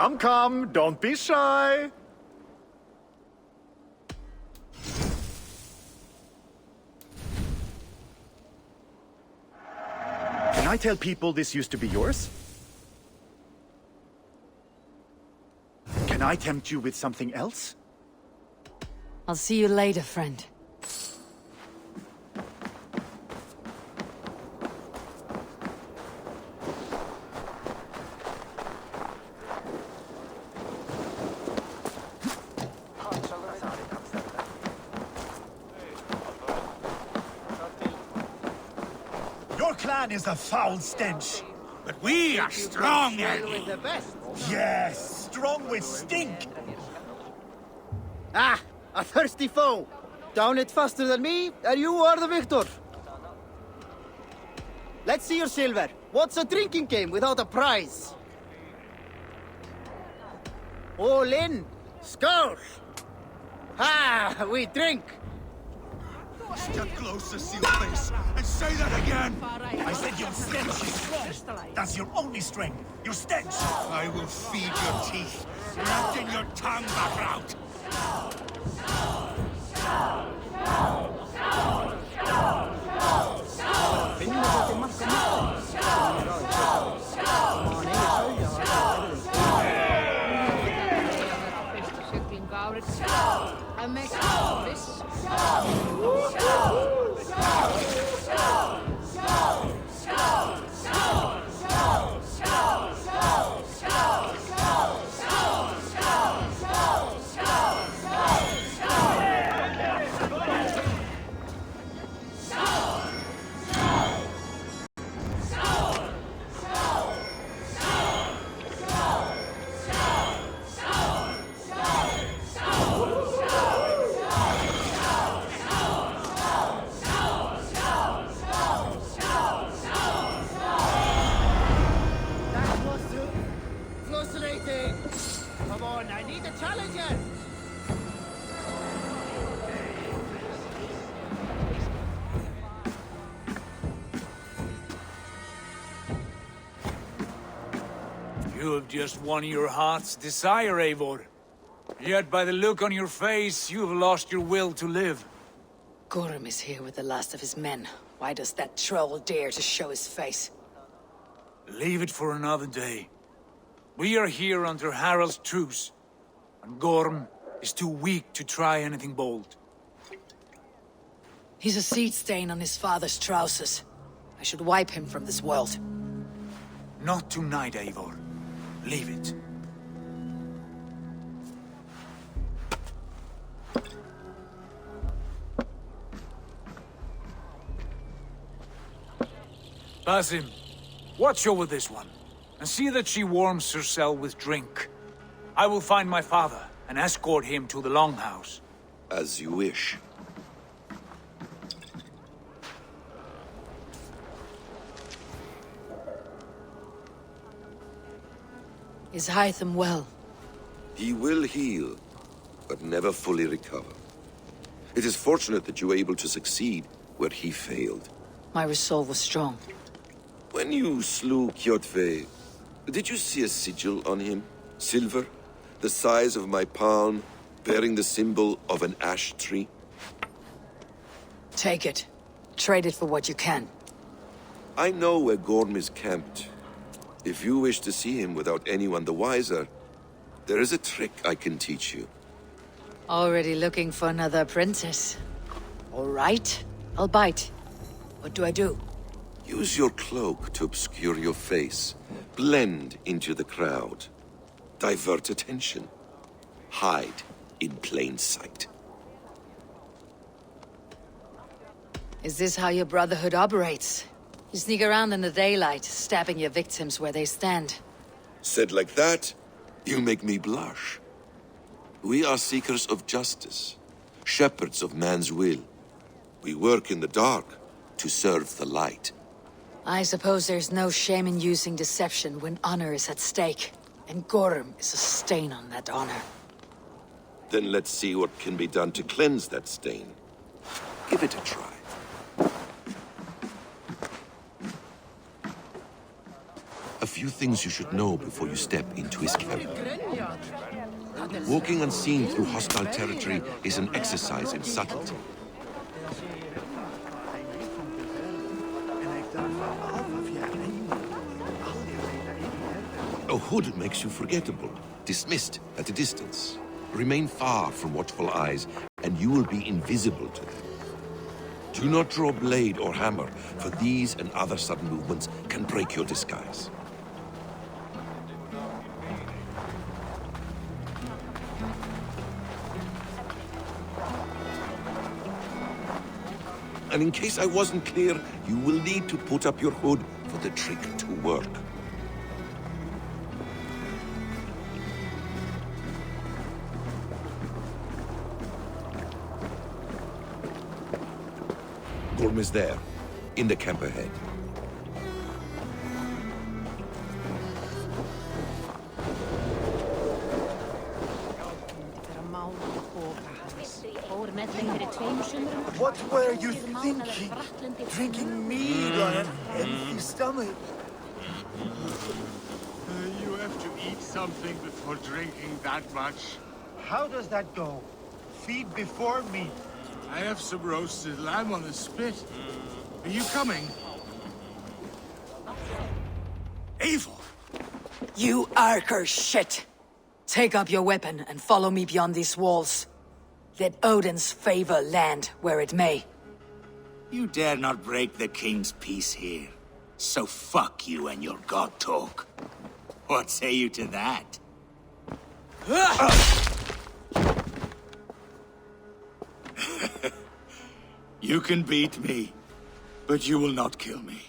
Come, come, don't be shy. Can I tell people this used to be yours? Can I tempt you with something else? I'll see you later, friend. man is a foul stench. But we are strong, With the best. Yes, strong with stink. Ah, a thirsty foe. Down it faster than me, and you are the victor. Let's see your silver. What's a drinking game without a prize? All in. Skull. Ah, we drink. Step closer, Sealface, and say that again. I said your stench is strong. That's your only strength. Your stench. I will feed your teeth. Nothing your tongue back out. Come on, I need a challenger! You have just won your heart's desire, Eivor. Yet by the look on your face, you have lost your will to live. Gorm is here with the last of his men. Why does that troll dare to show his face? Leave it for another day. We are here under Harald's truce, and Gorm is too weak to try anything bold. He's a seed stain on his father's trousers. I should wipe him from this world. Not tonight, Eivor. Leave it. Basim, watch over this one, and see that she warms herself with drink. I will find my father and escort him to the Longhouse. As you wish. Is Hytham well? He will heal, but never fully recover. It is fortunate that you were able to succeed where he failed. My resolve was strong. When you slew Kjotve, did you see a sigil on him? Silver, the size of my palm, bearing the symbol of an ash tree? Take it. Trade it for what you can. I know where Gorm is camped. If you wish to see him without anyone the wiser, there is a trick I can teach you. Already looking for another apprentice. All right, I'll bite. What do I do? Use your cloak to obscure your face. Blend into the crowd. Divert attention. Hide in plain sight. Is this how your Brotherhood operates? You sneak around in the daylight, stabbing your victims where they stand. Said like that, you make me blush. We are seekers of justice, shepherds of man's will. We work in the dark to serve the light. I suppose there's no shame in using deception when honor is at stake. And Gorm is a stain on that honor. Then let's see what can be done to cleanse that stain. Give it a try. A few things you should know before you step into his camp. Walking unseen through hostile territory is an exercise in subtlety. A hood makes you forgettable, dismissed at a distance. Remain far from watchful eyes, and you will be invisible to them. Do not draw blade or hammer, for these and other sudden movements can break your disguise. And in case I wasn't clear, you will need to put up your hood for the trick to work. Gorm is there, in the camp ahead. What were you thinking? Drinking mead on an empty stomach? You have to eat something before drinking that much. How does that go? Feed before meat. I have some roasted lamb on the spit. Are you coming? Eivor! You Arker shit! Take up your weapon and follow me beyond these walls. Let Odin's favor land where it may. You dare not break the king's peace here. So fuck you and your god talk. What say you to that? You can beat me, but you will not kill me.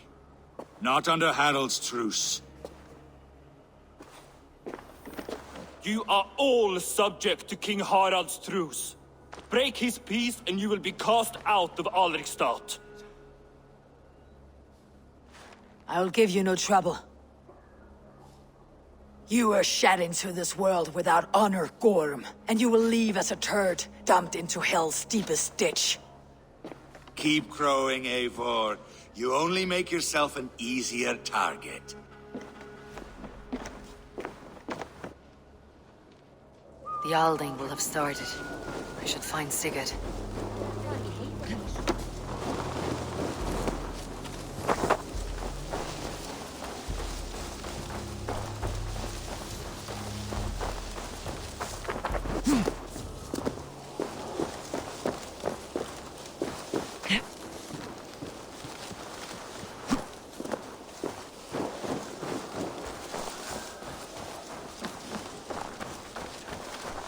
Not under Harald's truce. You are all subject to King Harald's truce. Break his peace and you will be cast out of Alrikstad. I'll give you no trouble. You were shed into this world without honor, Gorm, and you will leave as a turd, dumped into hell's deepest ditch. Keep crowing, Eivor. You only make yourself an easier target. The Alding will have started. I should find Sigurd.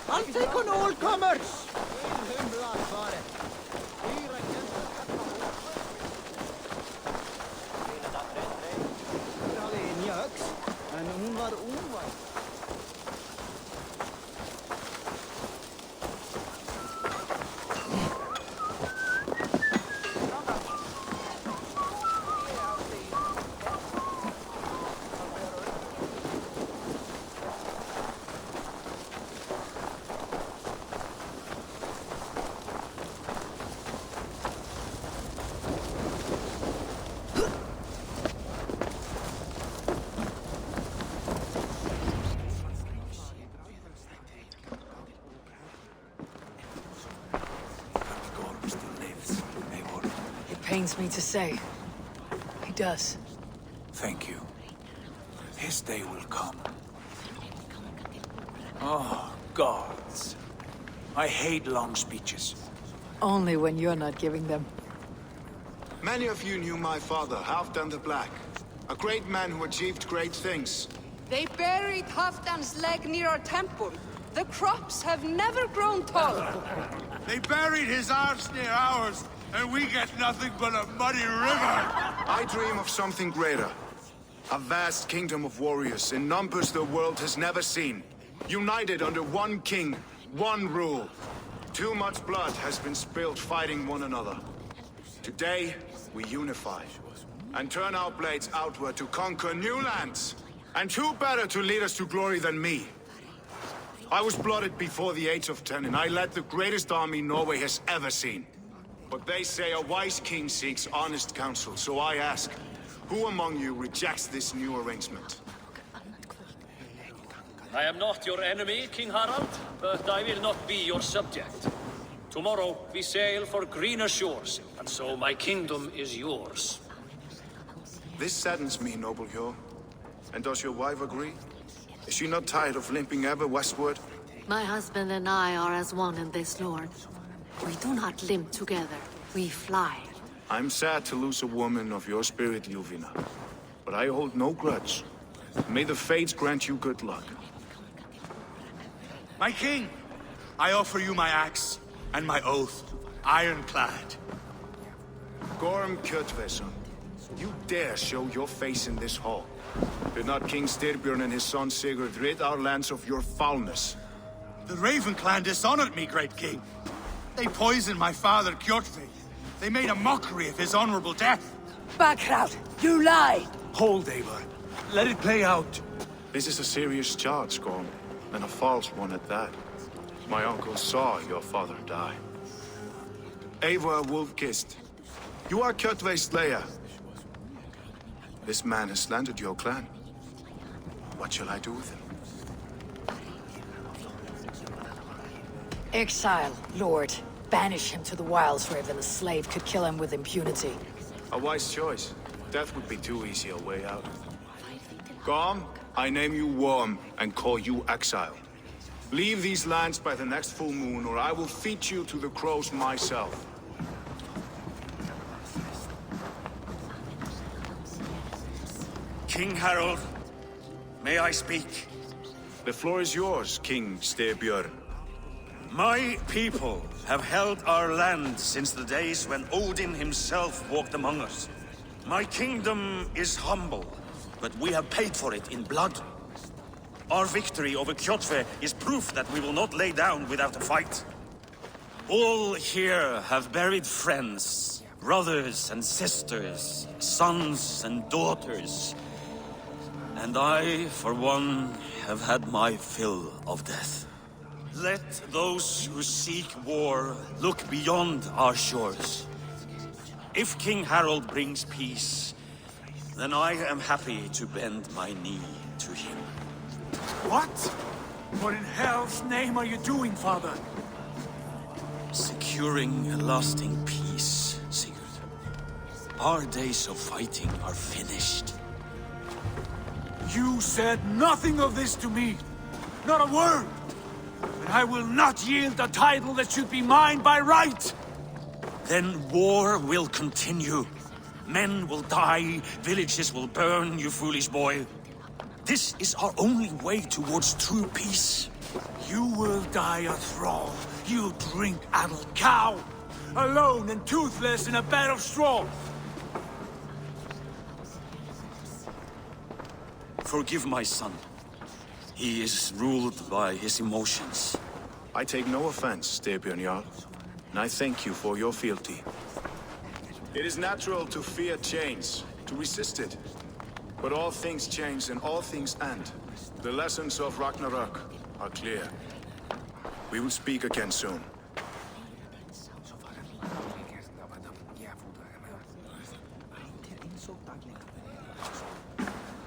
I'll take on all comers! Pains me to say. He does. Thank you. His day will come. Oh, gods. I hate long speeches. Only when you're not giving them. Many of you knew my father, Halfdan the Black. A great man who achieved great things. They buried Halfdan's leg near our temple. The crops have never grown tall. They buried his arse near ours, and we get nothing but a muddy river! I dream of something greater. A vast kingdom of warriors in numbers the world has never seen. United under one king, one rule. Too much blood has been spilled fighting one another. Today, we unify. And turn our blades outward to conquer new lands. And who better to lead us to glory than me? I was blooded before the age of 10, and I led the greatest army Norway has ever seen. But they say a wise king seeks honest counsel, so I ask, who among you rejects this new arrangement? I am not your enemy, King Harald, but I will not be your subject. Tomorrow we sail for greener shores, and so my kingdom is yours. This saddens me, noble Hjor. And does your wife agree? Is she not tired of limping ever westward? My husband and I are as one in this, Lord. We do not limp together. We fly. I'm sad to lose a woman of your spirit, Yuvina. But I hold no grudge. May the fates grant you good luck. My king, I offer you my axe and my oath, ironclad. Gorm Kjotveson, you dare show your face in this hall? Did not King Styrbjörn and his son Sigurd rid our lands of your foulness? The Raven clan dishonored me, great king. They poisoned my father, Kjotve. They made a mockery of his honorable death. Backrout, you lie! Hold, Eivor. Let it play out. This is a serious charge, Gorm, and a false one at that. My uncle saw your father die. Eivor Wolf-Kissed, you are Kjotve's slayer. This man has slandered your clan. What shall I do with him? Exile, Lord. Banish him to the wilds where even a slave could kill him with impunity. A wise choice. Death would be too easy a way out. Gorm, I name you Worm and call you Exile. Leave these lands by the next full moon, or I will feed you to the crows myself. King Harald, may I speak? The floor is yours, King Styrbjörn. My people have held our land since the days when Odin himself walked among us. My kingdom is humble, but we have paid for it in blood. Our victory over Kjotve is proof that we will not lay down without a fight. All here have buried friends, brothers and sisters, sons and daughters. And I, for one, have had my fill of death. Let those who seek war look beyond our shores. If King Harald brings peace, then I am happy to bend my knee to him. What? What in hell's name are you doing, father? Securing a lasting peace, Sigurd. Our days of fighting are finished. You said nothing of this to me. Not a word. And I will not yield the title that should be mine by right. Then war will continue. Men will die, villages will burn, you foolish boy. This is our only way towards true peace. You will die a thrall. You drink-addled cow. Alone and toothless in a bed of straw. Forgive my son. He is ruled by his emotions. I take no offense, Styrbjörn Jarl, and I thank you for your fealty. It is natural to fear change, to resist it. But all things change and all things end. The lessons of Ragnarok are clear. We will speak again soon.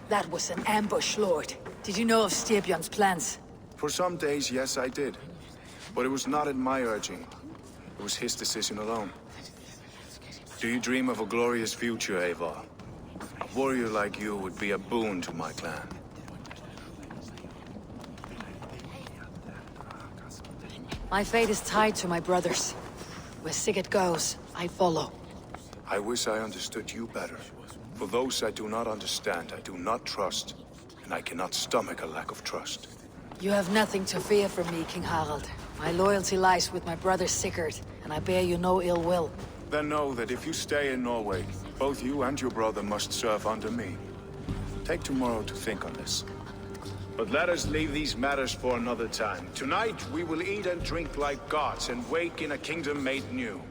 That was an ambush, Lord. Did you know of Styrbjörn's plans? For some days, yes, I did. But it was not at my urging. It was his decision alone. Do you dream of a glorious future, Eivor? A warrior like you would be a boon to my clan. My fate is tied to my brothers. Where Sigurd goes, I follow. I wish I understood you better. For those I do not understand, I do not trust. And I cannot stomach a lack of trust. You have nothing to fear from me, King Harald. My loyalty lies with my brother Sigurd, and I bear you no ill will. Then know that if you stay in Norway, both you and your brother must serve under me. Take tomorrow to think on this. But let us leave these matters for another time. Tonight, we will eat and drink like gods and wake in a kingdom made new.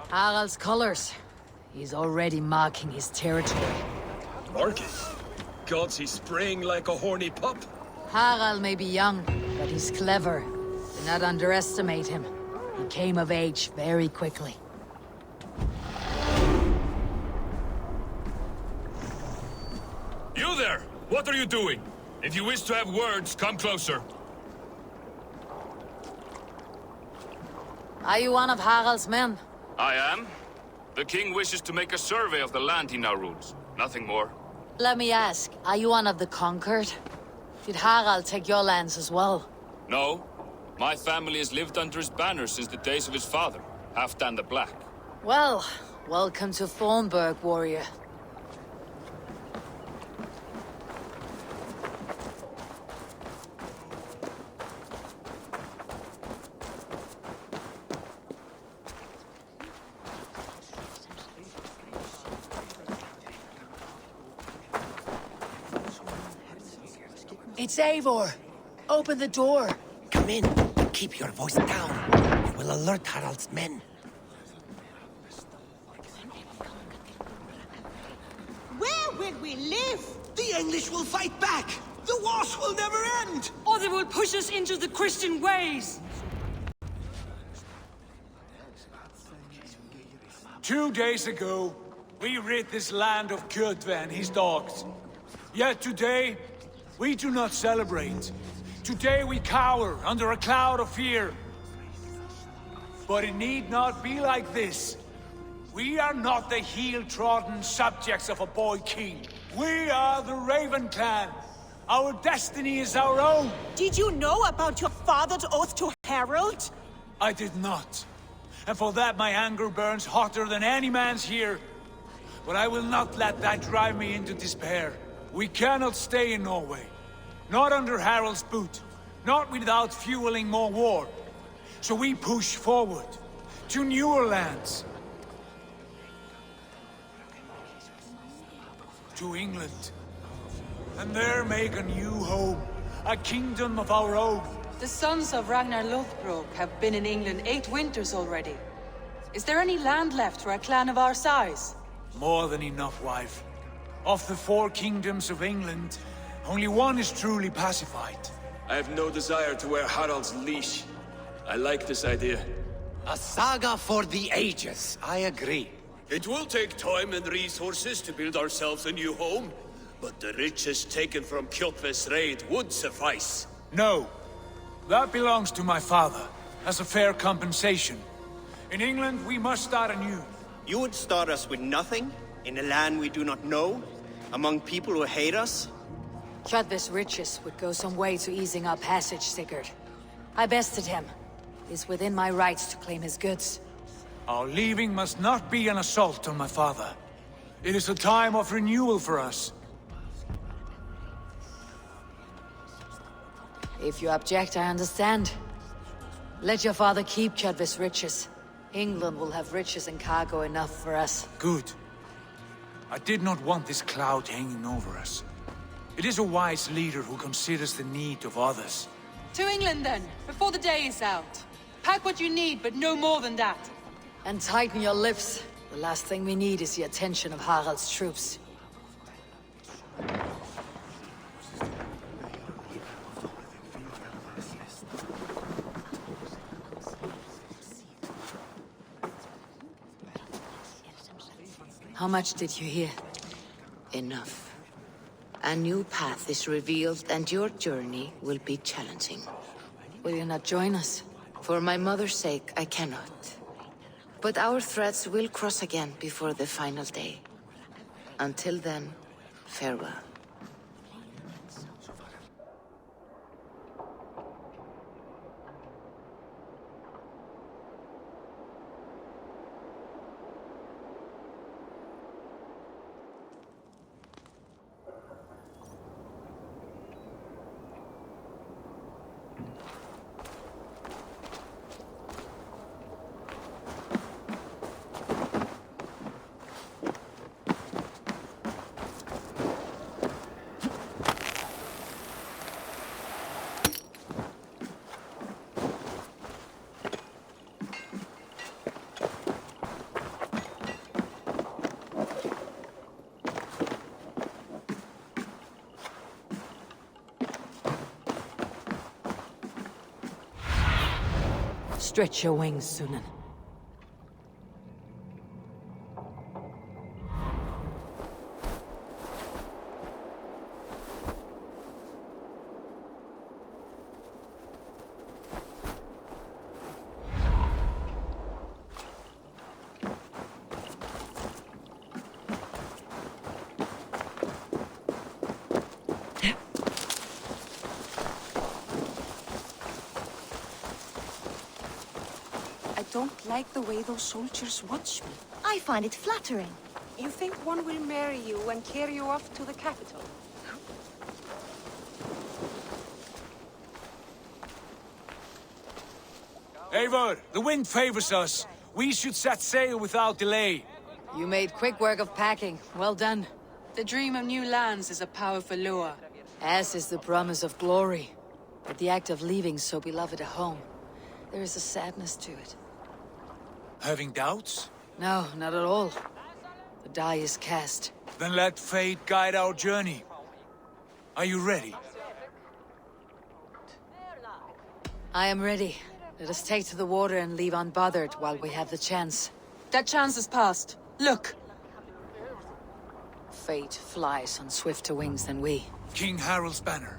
Harald's colors. He's already marking his territory. Marking? Gods, he's spraying like a horny pup. Harald may be young, but he's clever. Do not underestimate him. He came of age very quickly. You there! What are you doing? If you wish to have words, come closer. Are you one of Harald's men? I am. The king wishes to make a survey of the land he now rules. Nothing more. Let me ask, are you one of the conquered? Did Harald take your lands as well? No. My family has lived under his banner since the days of his father, Halfdan the Black. Well, welcome to Thornburg, warrior. It's Eivor. Open the door. Come in. Keep your voice down. It will alert Harald's men. Where will we live? The English will fight back! The wars will never end! Or they will push us into the Christian ways! 2 days ago, we rid this land of Kjotve and his dogs. Yet today, we do not celebrate. Today we cower under a cloud of fear. But it need not be like this. We are not the heel-trodden subjects of a boy king. We are the Raven clan. Our destiny is our own. Did you know about your father's oath to Harald? I did not. And for that my anger burns hotter than any man's here. But I will not let that drive me into despair. We cannot stay in Norway. Not under Harald's boot. Not without fueling more war. So we push forward. To newer lands. To England. And there make a new home. A kingdom of our own. The sons of Ragnar Lothbrok have been in England 8 winters already. Is there any land left for a clan of our size? More than enough, wife. Of the 4 kingdoms of England, only one is truly pacified. I have no desire to wear Harald's leash. I like this idea. A saga for the ages. I agree. It will take time and resources to build ourselves a new home, but the riches taken from Kjotve's raid would suffice. No. That belongs to my father, as a fair compensation. In England, we must start anew. You would start us with nothing? In a land we do not know? Among people who hate us? Kjotve's riches would go some way to easing our passage, Sigurd. I bested him. It is within my rights to claim his goods. Our leaving must not be an assault on my father. It is a time of renewal for us. If you object, I understand. Let your father keep Kjotve's riches. England will have riches and cargo enough for us. Good. I did not want this cloud hanging over us. It is a wise leader who considers the need of others. To England then, before the day is out. Pack what you need, but no more than that. And tighten your lips. The last thing we need is the attention of Harald's troops. How much did you hear? Enough. A new path is revealed, and your journey will be challenging. Will you not join us? For my mother's sake, I cannot. But our threads will cross again before the final day. Until then, farewell. Stretch your wings, Sunan. don't like the way those soldiers watch me. I find it flattering. You think one will marry you and carry you off to the capital? Eivor, the wind favors us. We should set sail without delay. You made quick work of packing. Well done. The dream of new lands is a powerful lure. As is the promise of glory. But the act of leaving so beloved a home, there is a sadness to it. Having doubts? No, not at all. The die is cast. Then let fate guide our journey. Are you ready? I am ready. Let us take to the water and leave unbothered while we have the chance. That chance is past. Look! Fate flies on swifter wings than we. King Harald's banner.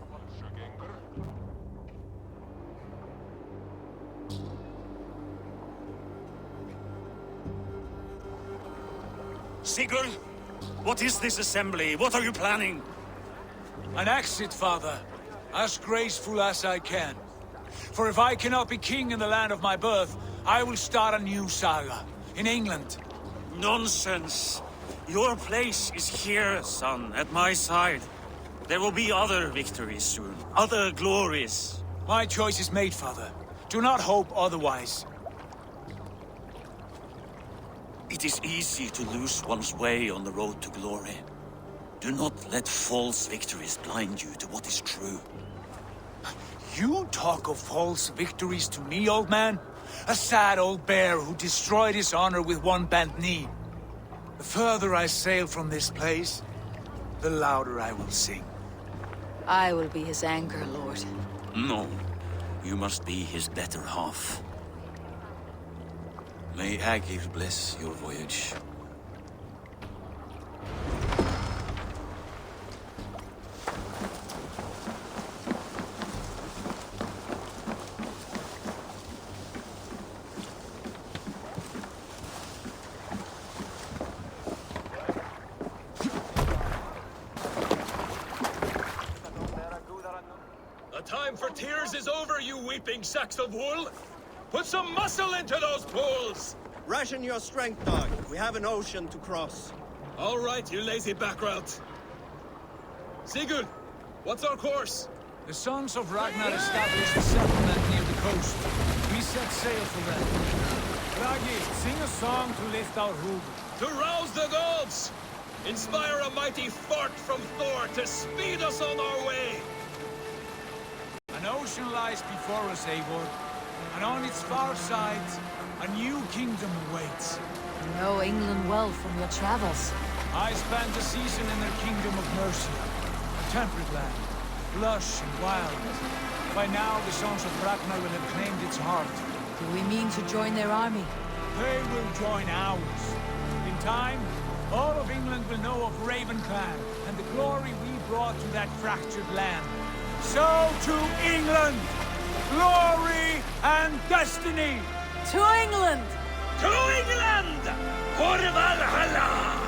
Sigurd, what is this assembly? What are you planning? An exit, father. As graceful as I can. For if I cannot be king in the land of my birth, I will start a new saga. In England. Nonsense. Your place is here, son, at my side. There will be other victories soon. Other glories. My choice is made, father. Do not hope otherwise. It is easy to lose one's way on the road to glory. Do not let false victories blind you to what is true. You talk of false victories to me, old man? A sad old bear who destroyed his honor with one bent knee. The further I sail from this place, the louder I will sing. I will be his anchor, Lord. No. You must be his better half. May Agir bless your voyage. The time for tears is over, you weeping sacks of wool! Put some muscle into those pools! Ration your strength, dog. We have an ocean to cross. All right, you lazy backrout. Sigurd, what's our course? The sons of Ragnar established a settlement near the coast. We set sail for them. Ragi, sing a song to lift our hoof. To rouse the gods! Inspire a mighty fart from Thor to speed us on our way! An ocean lies before us, Eivor. And on its far sides, a new kingdom awaits. You know England well from your travels. I spent a season in their kingdom of Mercia. A temperate land, lush and wild. By now, the sons of Ragnar will have claimed its heart. Do we mean to join their army? They will join ours. In time, all of England will know of Raven Clan and the glory we brought to that fractured land. So to England! Glory and destiny! To England! To England! For Valhalla!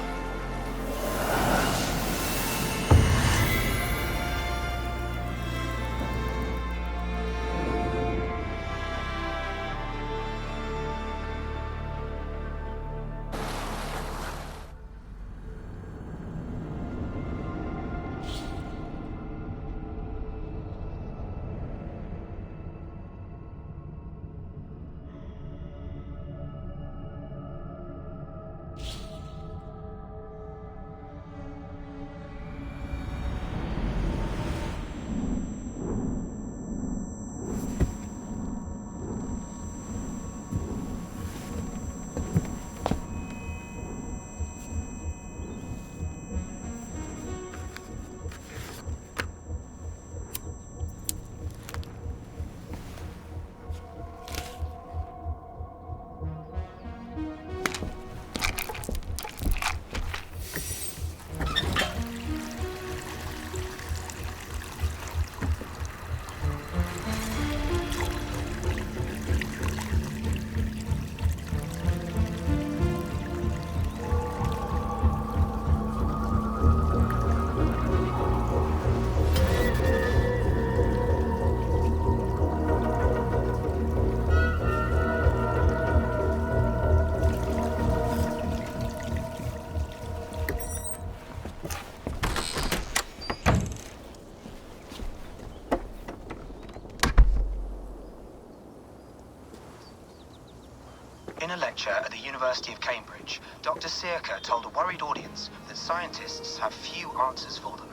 In a lecture at the University of Cambridge, Dr. Circa told a worried audience that scientists have few answers for them.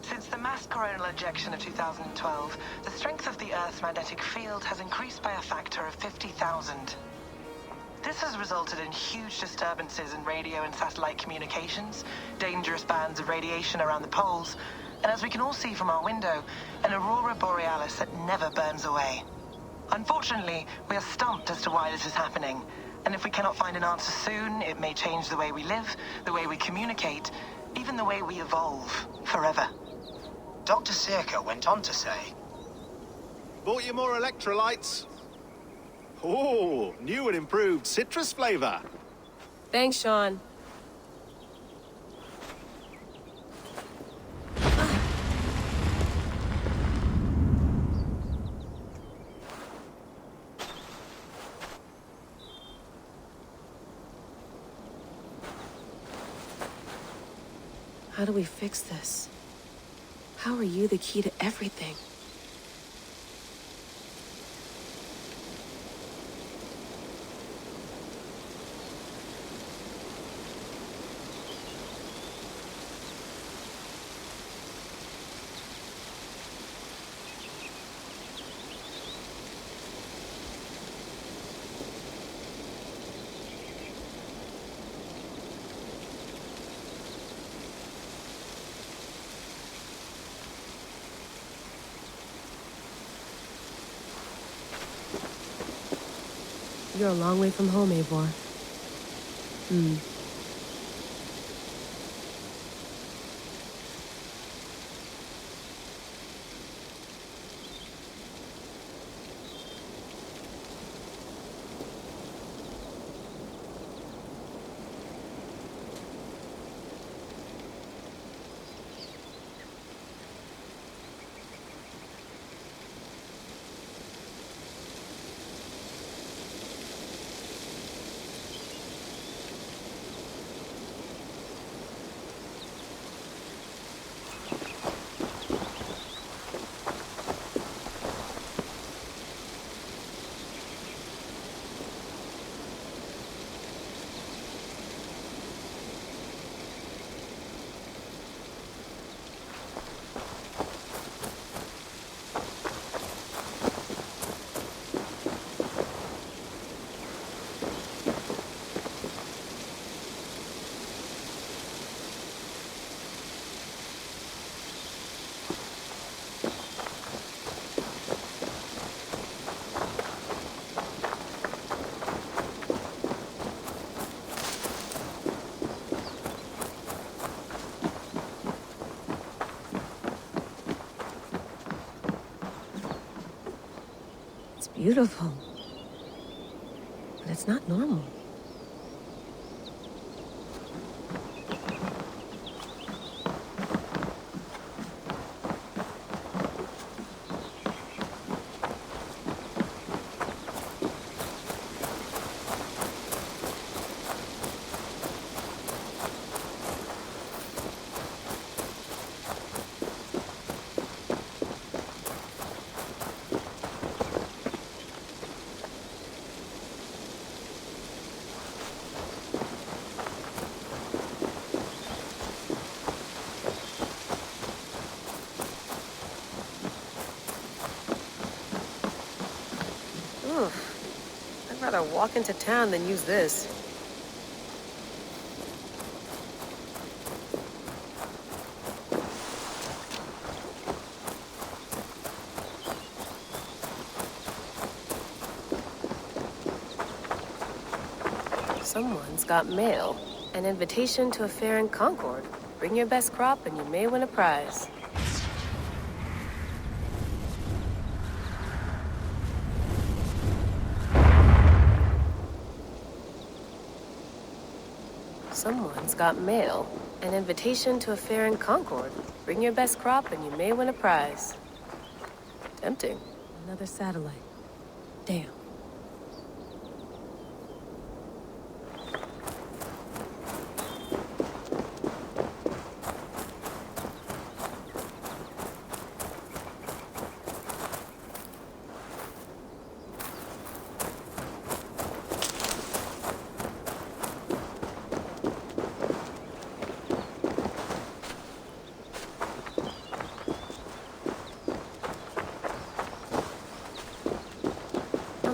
Since the mass coronal ejection of 2012, the strength of the Earth's magnetic field has increased by a factor of 50,000. This has resulted in huge disturbances in radio and satellite communications, dangerous bands of radiation around the poles, and as we can all see from our window, an aurora borealis that never burns away. Unfortunately, we are stumped as to why this is happening, and if we cannot find an answer soon, it may change the way we live, the way we communicate, even the way we evolve, forever. Dr. Circa went on to say, Bought you more electrolytes? Oh, new and improved citrus flavor. Thanks, Sean. How do we fix this? How are you the key to everything? You're a long way from home, Eivor. Beautiful. But it's not normal. I'd rather walk into town than use this. Someone's got mail. An invitation to a fair in Concord. Bring your best crop and you may win a prize. Someone's got mail. An invitation to a fair in Concord. Bring your best crop and you may win a prize. Tempting. Another satellite. Damn.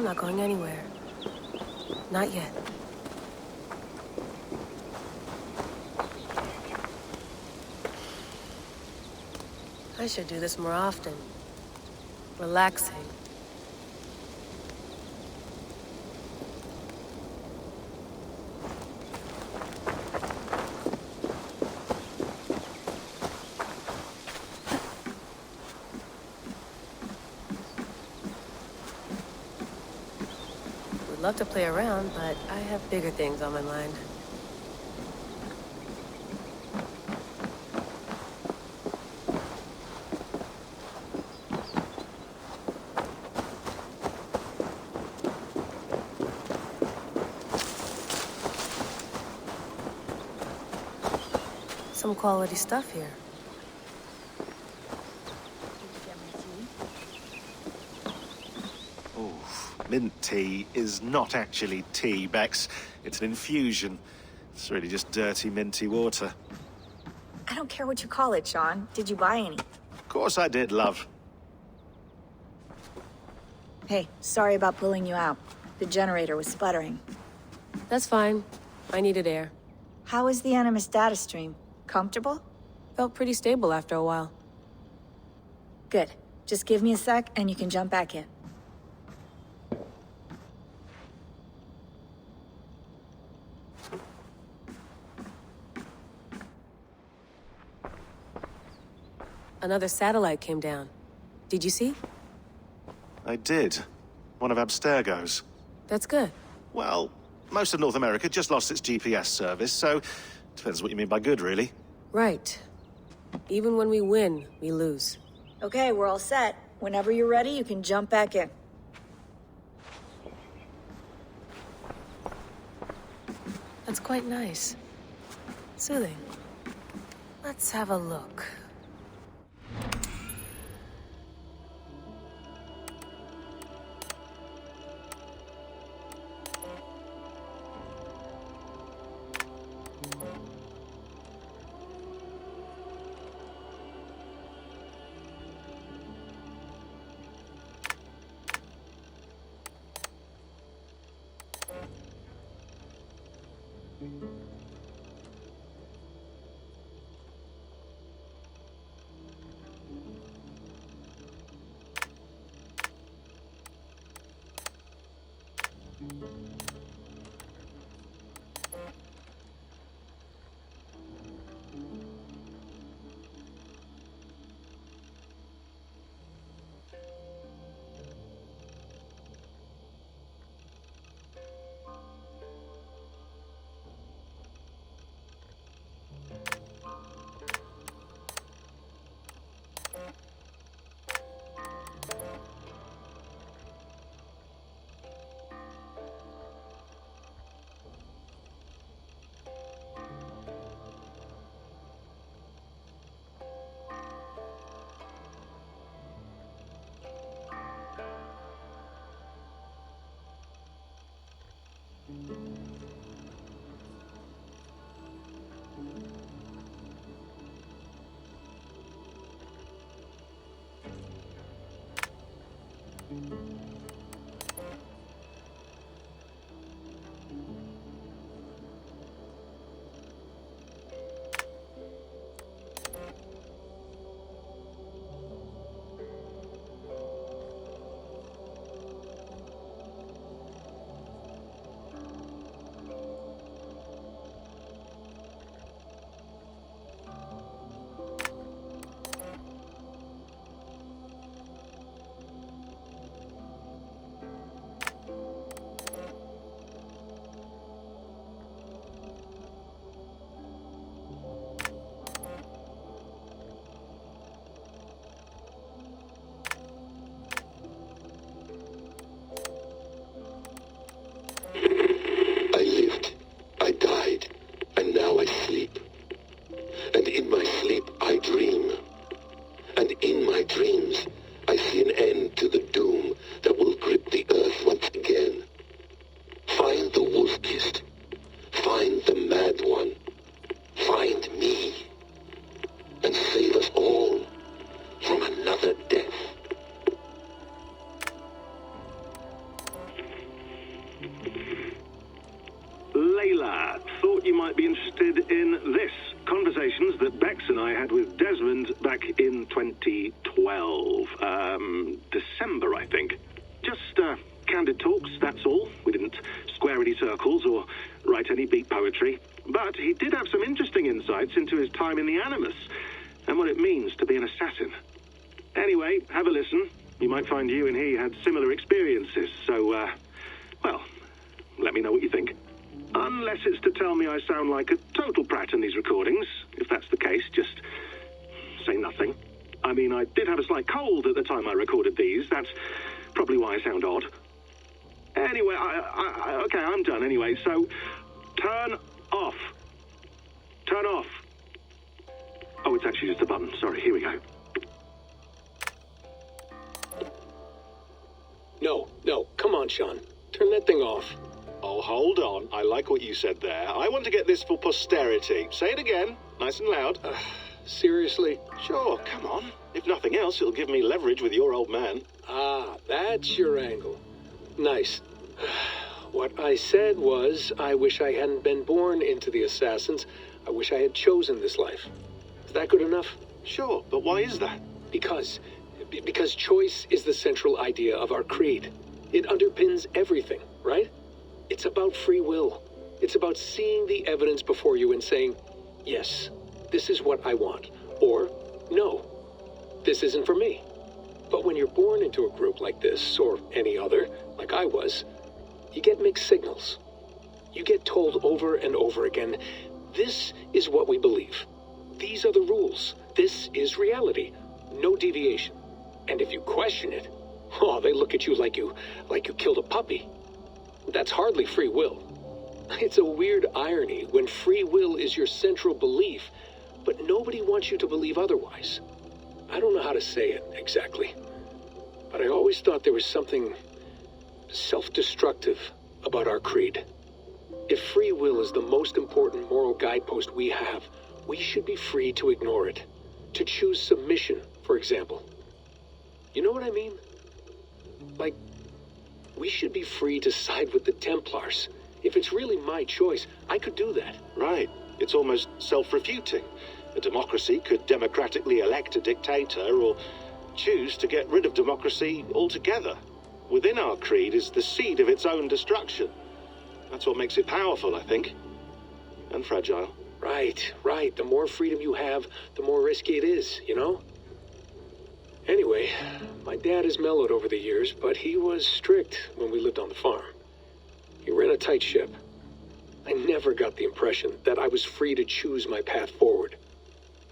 I'm not going anywhere. Not yet. I should do this more often. Relaxing. Would love to play around, but I have bigger things on my mind. Some quality stuff here. Oh, mint tea is not actually tea, Bex. It's an infusion. It's really just dirty, minty water. I don't care what you call it, Sean. Did you buy any? Of course I did, love. Hey, sorry about pulling you out. The generator was sputtering. That's fine. I needed air. How is the Animus data stream? Comfortable? Felt pretty stable after a while. Good. Just give me a sec and you can jump back in. Another satellite came down. Did you see? I did. One of Abstergo's. That's good. Well, most of North America just lost its GPS service, so depends what you mean by good, really. Right. Even when we win, we lose. Okay, we're all set. Whenever you're ready, you can jump back in. That's quite nice. Soothing. Let's have a look. might be interested in this. Conversations that Bex and I had with Desmond back in 2012. December, I think. Just, candid talks, that's all. We didn't square any circles or write any beat poetry. But he did have some interesting insights into his time in the Animus and what it means to be an assassin. Anyway, have a listen. You might find you and he had similar experiences, so, well, let me know what you think. Unless it's to tell me I sound like a total prat in these recordings. If that's the case, just say nothing. I mean, I did have a slight cold at the time I recorded these. That's probably why I sound odd. Anyway, okay, I'm done anyway, so turn off. Turn off. Oh, it's actually just a button. Sorry, here we go. No, come on, Sean. Turn that thing off. Oh, hold on. I like what you said there. I want to get this for posterity. Say it again, nice and loud. Seriously? Sure, come on. If nothing else, it'll give me leverage with your old man. Ah, that's your angle. Nice. What I said was, I wish I hadn't been born into the Assassins. I wish I had chosen this life. Is that good enough? Sure, but why is that? Because choice is the central idea of our creed. It underpins everything, right? It's about free will. It's about seeing the evidence before you and saying, yes, this is what I want. Or, no, this isn't for me. But when you're born into a group like this, or any other, like I was, you get mixed signals. You get told over and over again, this is what we believe. These are the rules. This is reality. No deviation. And if you question it, oh, they look at you like you killed a puppy. That's hardly free will. It's a weird irony when free will is your central belief, but nobody wants you to believe otherwise. I don't know how to say it exactly, but I always thought there was something self-destructive about our creed. If free will is the most important moral guidepost we have, we should be free to ignore it. To choose submission, for example. You know what I mean? Like, we should be free to side with the Templars. If it's really my choice, I could do that. Right. It's almost self-refuting. A democracy could democratically elect a dictator or choose to get rid of democracy altogether. Within our creed is the seed of its own destruction. That's what makes it powerful, I think. And fragile. Right. The more freedom you have, the more risky it is, you know? Anyway, my dad has mellowed over the years, but he was strict when we lived on the farm. He ran a tight ship. I never got the impression that I was free to choose my path forward.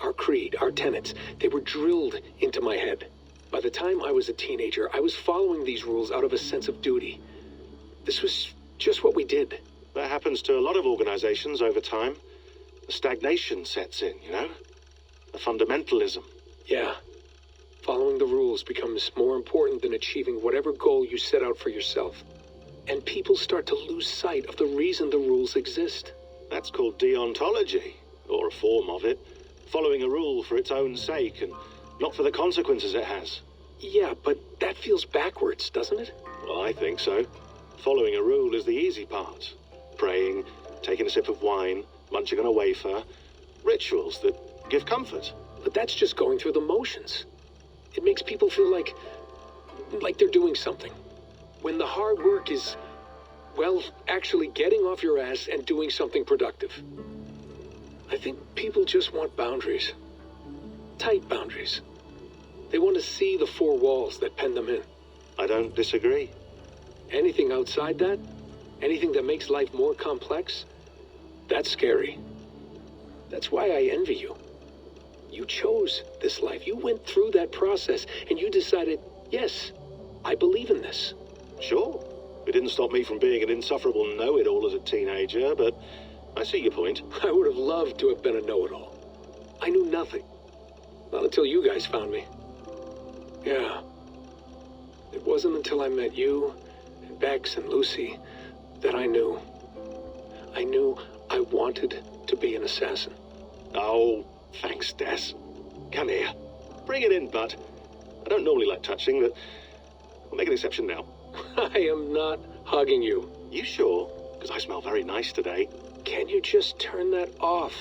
Our creed, our tenets, they were drilled into my head. By the time I was a teenager, I was following these rules out of a sense of duty. This was just what we did. That happens to a lot of organizations over time. The stagnation sets in, you know? The fundamentalism. Yeah. Following the rules becomes more important than achieving whatever goal you set out for yourself. And people start to lose sight of the reason the rules exist. That's called deontology, or a form of it. Following a rule for its own sake and not for the consequences it has. Yeah, but that feels backwards, doesn't it? Well, I think so. Following a rule is the easy part. Praying, taking a sip of wine, munching on a wafer. Rituals that give comfort. But that's just going through the motions. It makes people feel like they're doing something. When the hard work is, well, actually getting off your ass and doing something productive. I think people just want boundaries. Tight boundaries. They want to see the four walls that pen them in. I don't disagree. Anything outside that, anything that makes life more complex, that's scary. That's why I envy you. You chose this life. You went through that process and you decided, yes, I believe in this. Sure. It didn't stop me from being an insufferable know-it-all as a teenager, but I see your point. I would have loved to have been a know-it-all. I knew nothing. Not until you guys found me. Yeah. It wasn't until I met you, and Bex and Lucy, that I knew. I knew I wanted to be an assassin. Oh, thanks, Des. Come here. Bring it in, bud. I don't normally like touching, but I'll make an exception now. I am not hugging you. You sure? Because I smell very nice today. Can you just turn that off?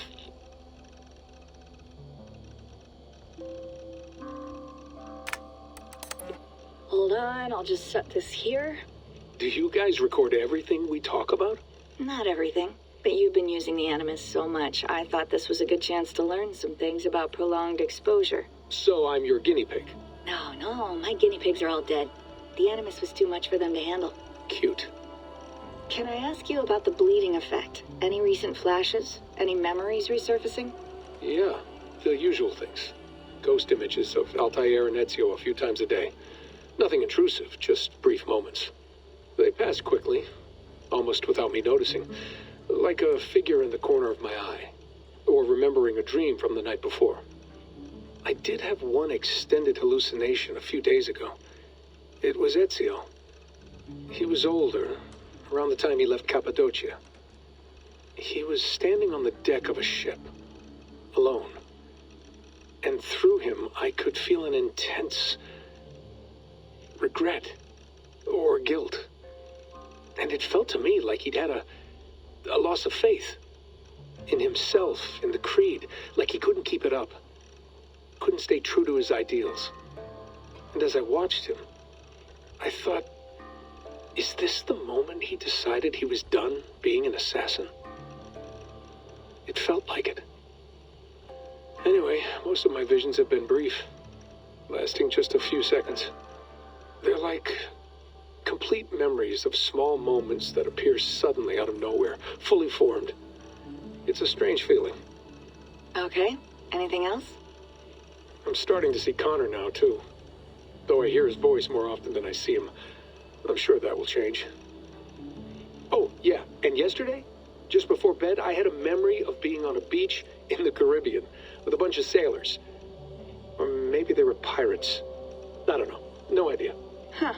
Hold on, I'll just set this here. Do you guys record everything we talk about? Not everything, but you've been using the Animus so much, I thought this was a good chance to learn some things about prolonged exposure. So I'm your guinea pig. No, my guinea pigs are all dead. The Animus was too much for them to handle. Cute. Can I ask you about the bleeding effect? Any recent flashes? Any memories resurfacing? Yeah, the usual things. Ghost images of Altair and Ezio a few times a day. Nothing intrusive, just brief moments. They pass quickly, almost without me noticing. Like a figure in the corner of my eye. Or remembering a dream from the night before. I did have one extended hallucination a few days ago. It was Ezio. He was older, around the time he left Cappadocia. He was standing on the deck of a ship, alone. And through him, I could feel an intense regret or guilt. And it felt to me like he'd had a loss of faith in himself, in the creed, like he couldn't keep it up. Couldn't stay true to his ideals. And as I watched him, I thought, is this the moment he decided he was done being an assassin? It felt like it. Anyway, most of my visions have been brief, lasting just a few seconds. They're like complete memories of small moments that appear suddenly out of nowhere, fully formed. It's a strange feeling. Okay, anything else? I'm starting to see Connor now, too. Though I hear his voice more often than I see him. I'm sure that will change. Oh, yeah, and yesterday, just before bed, I had a memory of being on a beach in the Caribbean with a bunch of sailors. Or maybe they were pirates. I don't know. No idea. Huh,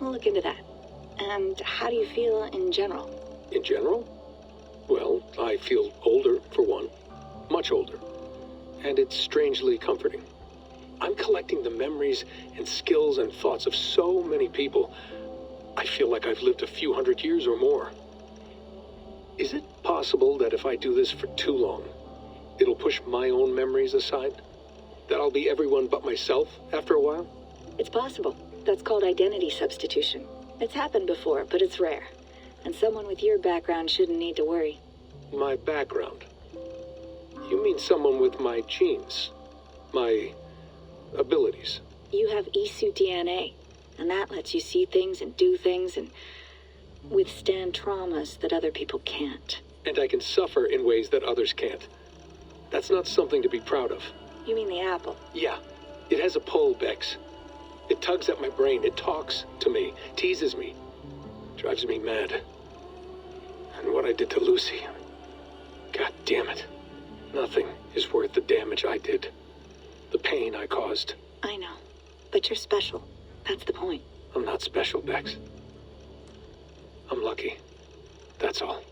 we'll look into that. And how do you feel in general? In general? Well, I feel older, for one. Much older. And it's strangely comforting. I'm collecting the memories and skills and thoughts of so many people. I feel like I've lived a few hundred years or more. Is it possible that if I do this for too long, it'll push my own memories aside? That I'll be everyone but myself after a while? It's possible. That's called identity substitution. It's happened before, but it's rare. And someone with your background shouldn't need to worry. My background? You mean someone with my genes? My abilities? You have Isu DNA, and that lets you see things and do things and withstand traumas that other people can't. And I can suffer in ways that others can't. That's not something to be proud of. You mean the apple? Yeah. It has a pull, Bex. It tugs at my brain. It talks to me. Teases me. Drives me mad. And what I did to Lucy... God damn it. Nothing is worth the damage I did. The pain I caused. I know. But you're special. That's the point. I'm not special, Bex. I'm lucky. That's all.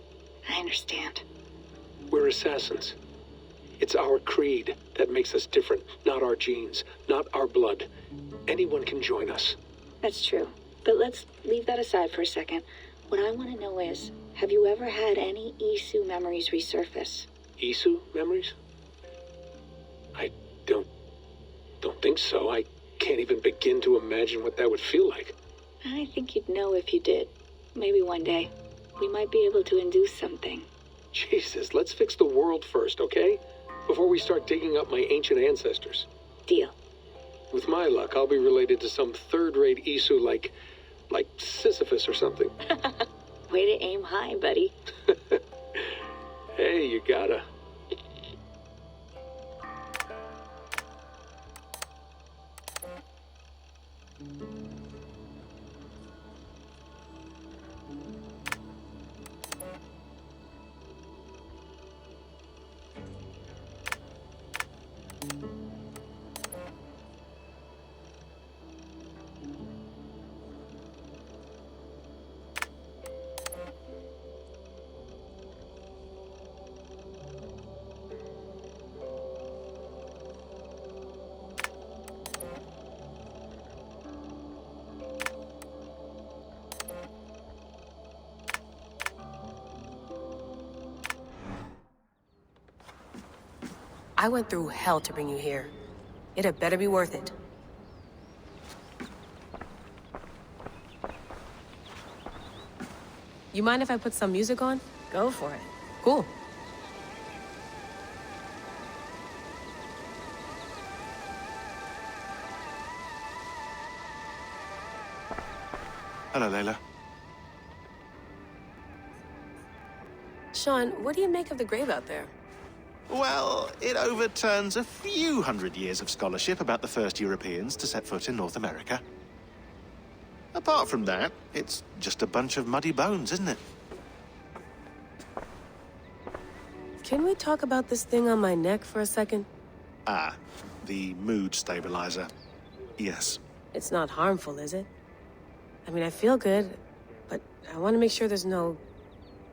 I understand. We're assassins. It's our creed that makes us different, not our genes, not our blood. Anyone can join us. That's true. But let's leave that aside for a second. What I want to know is, have you ever had any Isu memories resurface? Isu memories? I don't think so. I can't even begin to imagine what that would feel like. I think you'd know if you did. Maybe one day. We might be able to induce something. Jesus, let's fix the world first, okay? Before we start digging up my ancient ancestors. Deal. With my luck, I'll be related to some third-rate Isu like Sisyphus or something. Way to aim high, buddy. Hey, you gotta. I went through hell to bring you here. It had better be worth it. You mind if I put some music on? Go for it. Cool. Hello, Layla. Sean, what do you make of the grave out there? Well, it overturns a few hundred years of scholarship about the first Europeans to set foot in North America. Apart from that, it's just a bunch of muddy bones, isn't it? Can we talk about this thing on my neck for a second? Ah, the mood stabilizer. Yes. It's not harmful, is it? I mean, I feel good, but I want to make sure there's no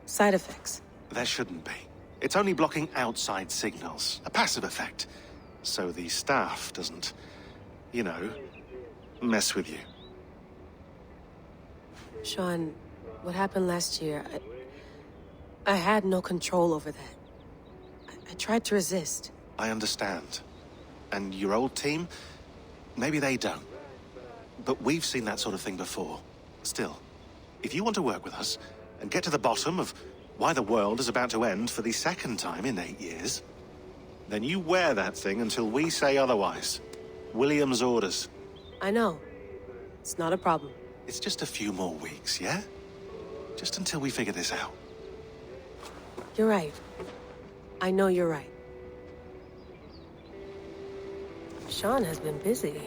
side effects. There shouldn't be. It's only blocking outside signals, a passive effect. So the staff doesn't, you know, mess with you. Sean, what happened last year, I had no control over that. I tried to resist. I understand. And your old team, maybe they don't. But we've seen that sort of thing before. Still, if you want to work with us and get to the bottom of why the world is about to end for the second time in 8 years, then you wear that thing until we say otherwise. William's orders. I know. It's not a problem. It's just a few more weeks, yeah? Just until we figure this out. You're right. I know you're right. Sean has been busy.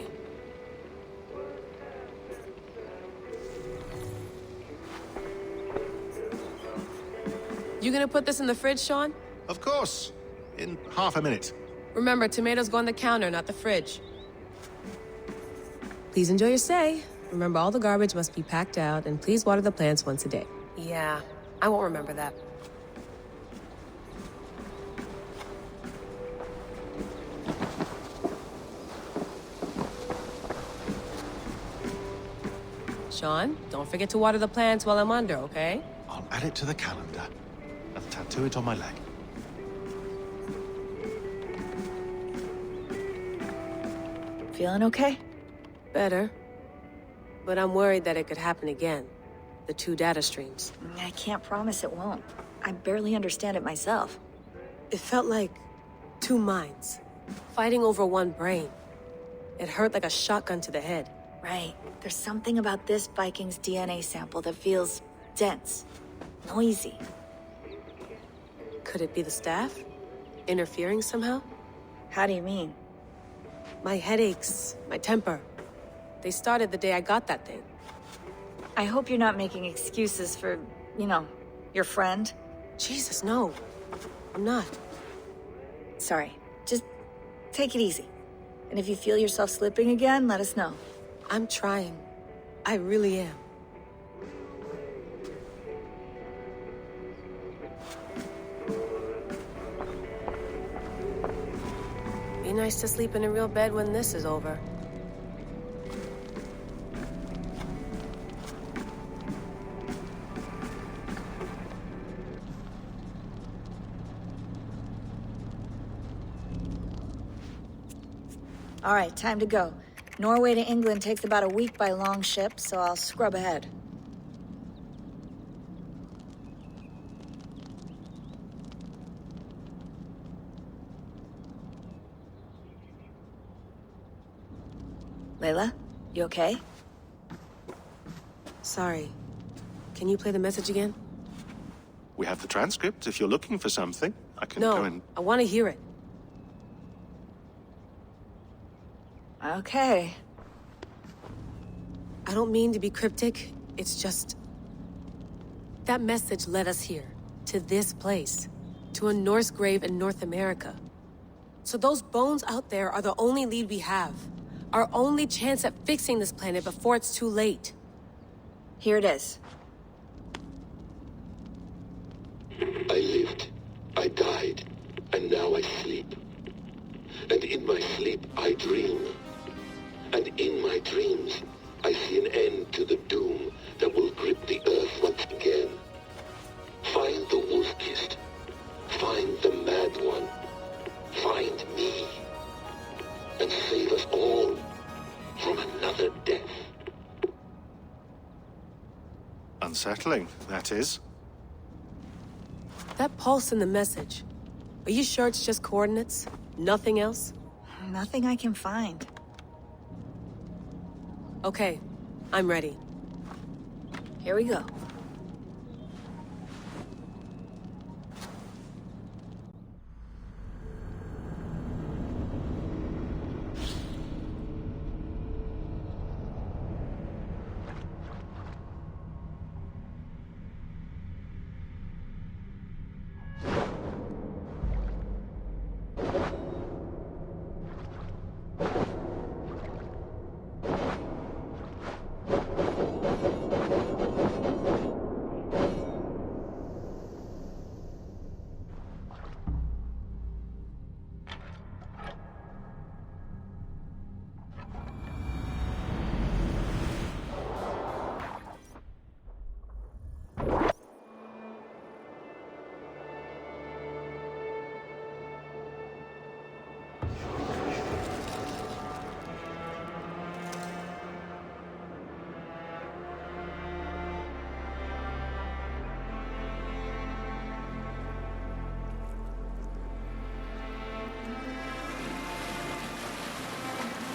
You gonna put this in the fridge, Sean? Of course. In half a minute. Remember, tomatoes go on the counter, not the fridge. Please enjoy your stay. Remember, all the garbage must be packed out, and please water the plants once a day. Yeah, I won't remember that. Sean, don't forget to water the plants while I'm under, okay? I'll add it to the calendar and tattoo it on my leg. Feeling okay? Better. But I'm worried that it could happen again. The 2 data streams. I can't promise it won't. I barely understand it myself. It felt like 2 minds, fighting over 1 brain. It hurt like a shotgun to the head. Right. There's something about this Viking's DNA sample that feels dense, noisy. Could it be the staff? Interfering somehow? How do you mean? My headaches, my temper. They started the day I got that thing. I hope you're not making excuses for, you know, your friend. Jesus, no. I'm not. Sorry. Just take it easy. And if you feel yourself slipping again, let us know. I'm trying. I really am. Be nice to sleep in a real bed when this is over. All right, time to go. Norway to England takes about a week by long ship, so I'll scrub ahead. Layla, you okay? Sorry. Can you play the message again? We have the transcript. If you're looking for something, I can go and... No, I want to hear it. Okay. I don't mean to be cryptic. It's just... that message led us here. To this place. To a Norse grave in North America. So those bones out there are the only lead we have. Our only chance at fixing this planet before it's too late. Here it is. I lived, I died, and now I sleep. And in my sleep I dream. And in my dreams, I see an end to the doom that will grip the earth once again. Find the wolf-kissed. Find the mad one. Find me. Unsettling, that is. That pulse in the message. Are you sure it's just coordinates? Nothing else? Nothing I can find. Okay, I'm ready. Here we go.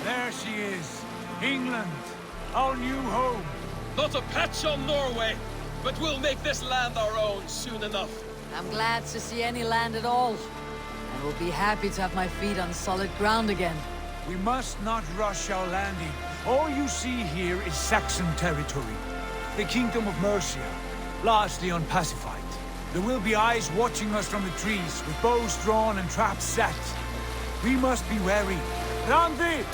There she is. England. Our new home. Not a patch on Norway, but we'll make this land our own soon enough. I'm glad to see any land at all. I will be happy to have my feet on solid ground again. We must not rush our landing. All you see here is Saxon territory. The Kingdom of Mercia, largely unpacified. There will be eyes watching us from the trees, with bows drawn and traps set. We must be wary. Randi!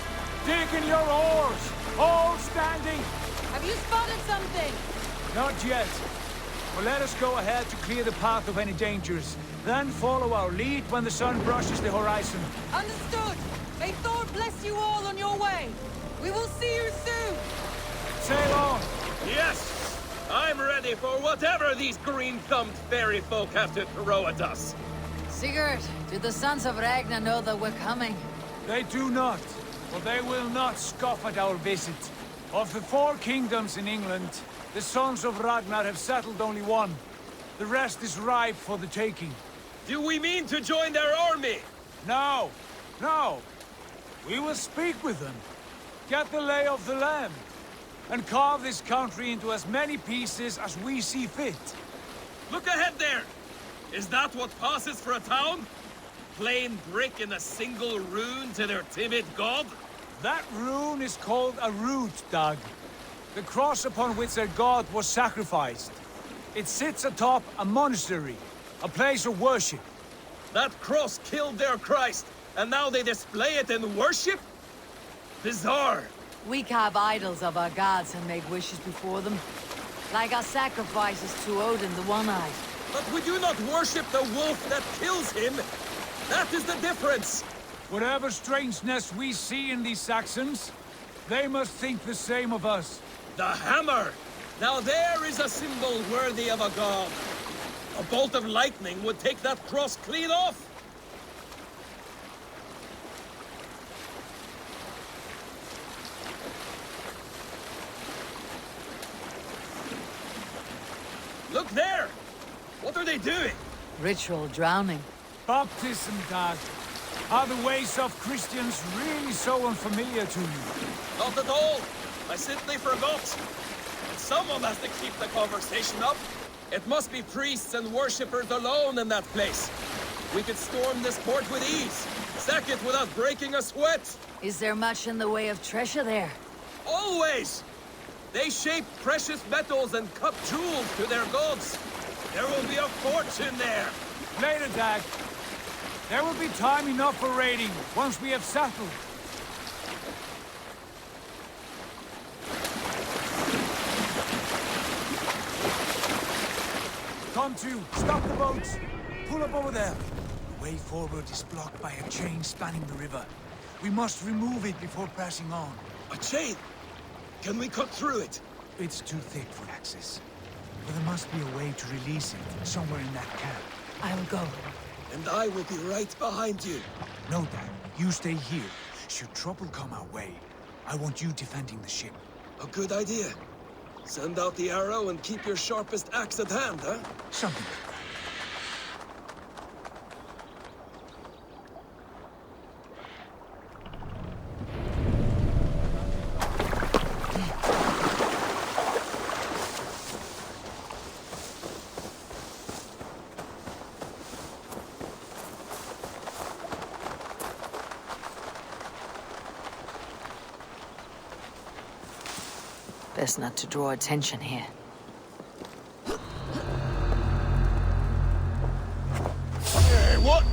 Dig in your oars! All standing! Have you spotted something? Not yet. But let us go ahead to clear the path of any dangers. Then follow our lead when the sun brushes the horizon. Understood! May Thor bless you all on your way! We will see you soon! Sail on! Yes! I'm ready for whatever these green-thumbed fairy folk have to throw at us. Sigurd, do the sons of Ragnar know that we're coming? They do not, but they will not scoff at our visit. Of the 4 kingdoms in England, the sons of Ragnar have settled only one. The rest is ripe for the taking. Do we mean to join their army? No, no. We will speak with them, get the lay of the land, and carve this country into as many pieces as we see fit. Look ahead there! Is that what passes for a town? Plain brick in a single rune to their timid god? That rune is called a root, Dag. The cross upon which their god was sacrificed. It sits atop a monastery, a place of worship. That cross killed their Christ, and now they display it in worship? Bizarre. We carve idols of our gods and make wishes before them. Like our sacrifices to Odin the One-Eyed. But we do not worship the wolf that kills him. That is the difference. Whatever strangeness we see in these Saxons, they must think the same of us. The hammer! Now there is a symbol worthy of a god. A bolt of lightning would take that cross clean off. Look there! What are they doing? Ritual drowning. Baptism, Dag. Are the ways of Christians really so unfamiliar to you? Not at all. I simply forgot. But someone has to keep the conversation up. It must be priests and worshippers alone in that place. We could storm this port with ease. Sack it without breaking a sweat. Is there much in the way of treasure there? Always! They shape precious metals and cut jewels to their gods. There will be a fortune there. Later, Dag. There will be time enough for raiding, once we have settled. Come to, stop the boats. Pull up over there. The way forward is blocked by a chain spanning the river. We must remove it before pressing on. A chain? Can we cut through it? It's too thick for access. But there must be a way to release it, somewhere in that camp. I'll go. And I will be right behind you. No, Dad. You stay here. Should trouble come our way, I want you defending the ship. A good idea. Send out the arrow and keep your sharpest axe at hand, huh? Something. Best not to draw attention here. Hey, what?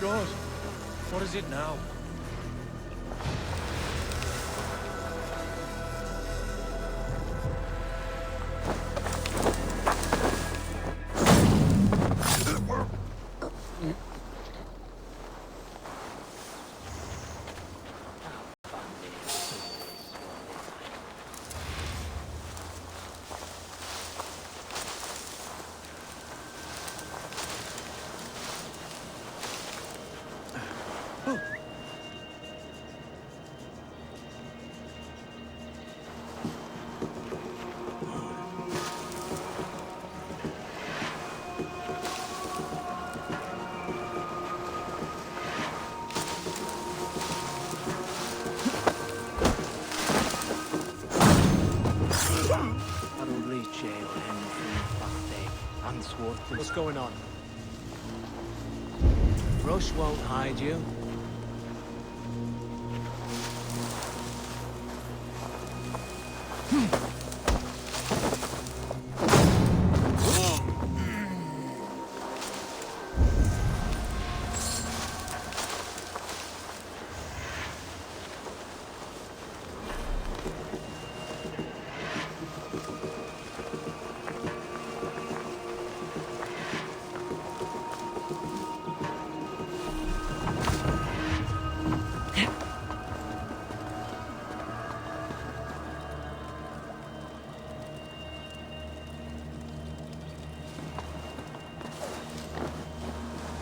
God, what is it now? What's going on? Rush won't hide you.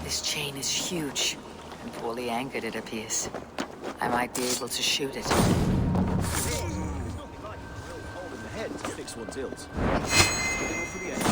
This chain is huge, and poorly anchored it appears. I might be able to shoot it. Hole in the head to fix one's ills. Go for the end.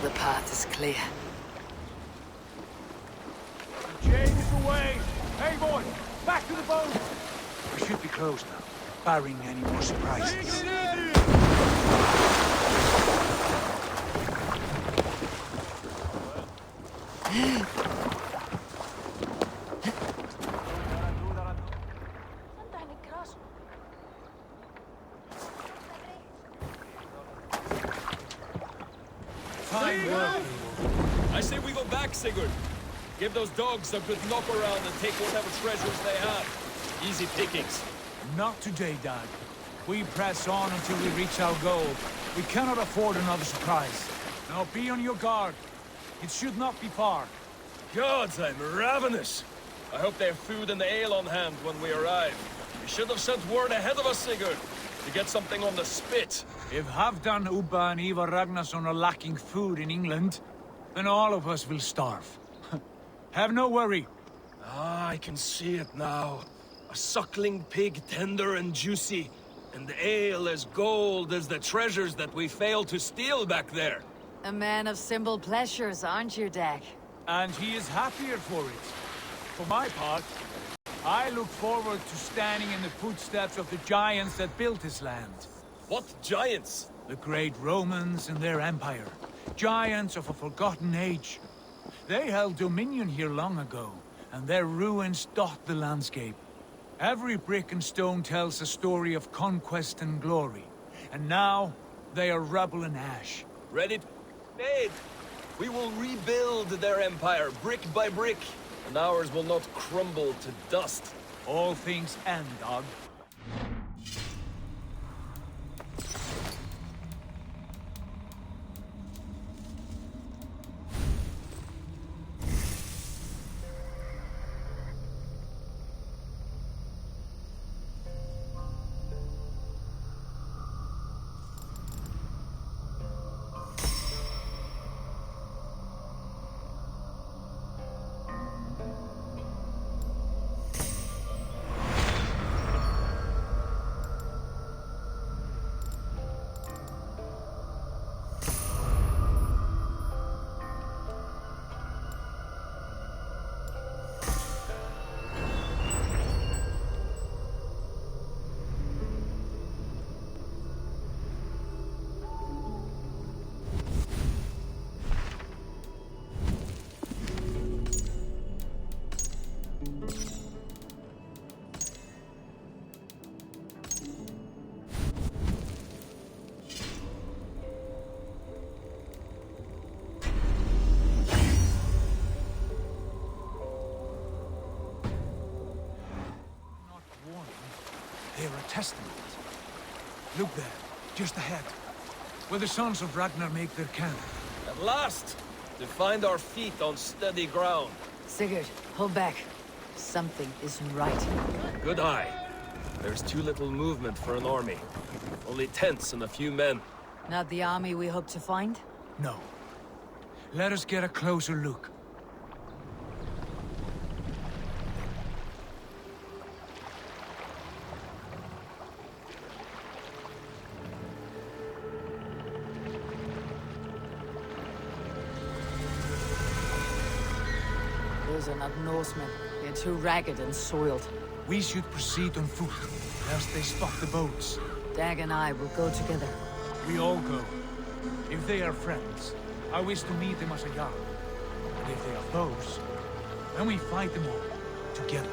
The path is clear. The chain is away! Eivor, back to the boat! We should be close now, barring any more surprises. Fine work. I say we go back, Sigurd. Give those dogs a good knock around and take whatever treasures they have. Easy pickings. Not today, Dad. We press on until we reach our goal. We cannot afford another surprise. Now be on your guard. It should not be far. Gods, I'm ravenous. I hope they have food and ale on hand when we arrive. We should have sent word ahead of us, Sigurd, to get something on the spit. If Halfdan, Ubba and Ivar Ragnarsson are lacking food in England, then all of us will starve. Have no worry. Ah, I can see it now. A suckling pig, tender and juicy. And the ale as gold as the treasures that we failed to steal back there. A man of simple pleasures, aren't you, Dag? And he is happier for it. For my part, I look forward to standing in the footsteps of the giants that built this land. What giants? The great Romans and their empire. Giants of a forgotten age. They held dominion here long ago, and their ruins dot the landscape. Every brick and stone tells a story of conquest and glory. And now, they are rubble and ash. Ready? Made! We will rebuild their empire, brick by brick. And ours will not crumble to dust. All things end, dog. They're a testament. Look there, just ahead, where the sons of Ragnar make their camp. At last! To find our feet on steady ground. Sigurd, hold back. Something isn't right. Good eye. There's too little movement for an army. Only tents and a few men. Not the army we hope to find? No. Let us get a closer look. Those are not Norsemen. They're too ragged and soiled. We should proceed on foot, lest they spot the boats. Dag and I will go together. We all go. If they are friends, I wish to meet them as a Jarl. But if they are foes, then we fight them all, together.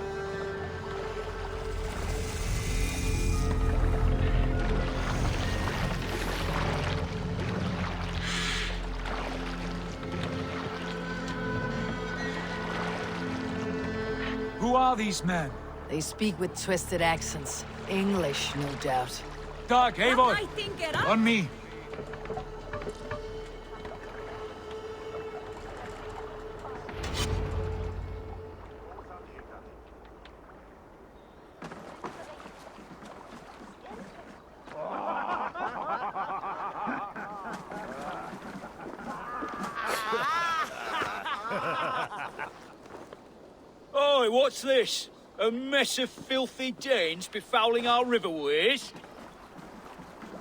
Who are these men? They speak with twisted accents. English, no doubt. Dag, Eivor! On me! Oi, what's this? A mess of filthy Danes befouling our riverways?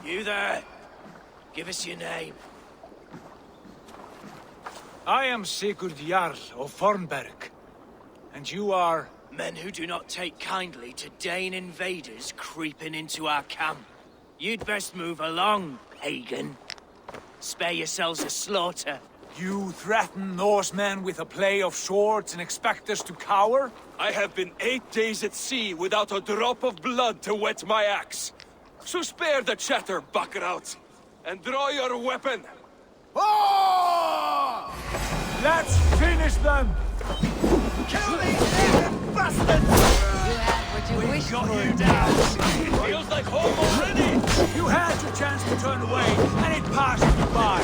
You there! Give us your name. I am Sigurd Jarl of Fornberg. And you are... Men who do not take kindly to Dane invaders creeping into our camp. You'd best move along, pagan. Spare yourselves a slaughter. You threaten Norsemen with a play of swords and expect us to cower? I have been 8 days at sea without a drop of blood to wet my axe. So spare the chatter, buckerout, and draw your weapon. Oh! Let's finish them! Kill these bastards! You had what you wished got for. you down. It feels like home already! You had your chance to turn away, and it passed you by.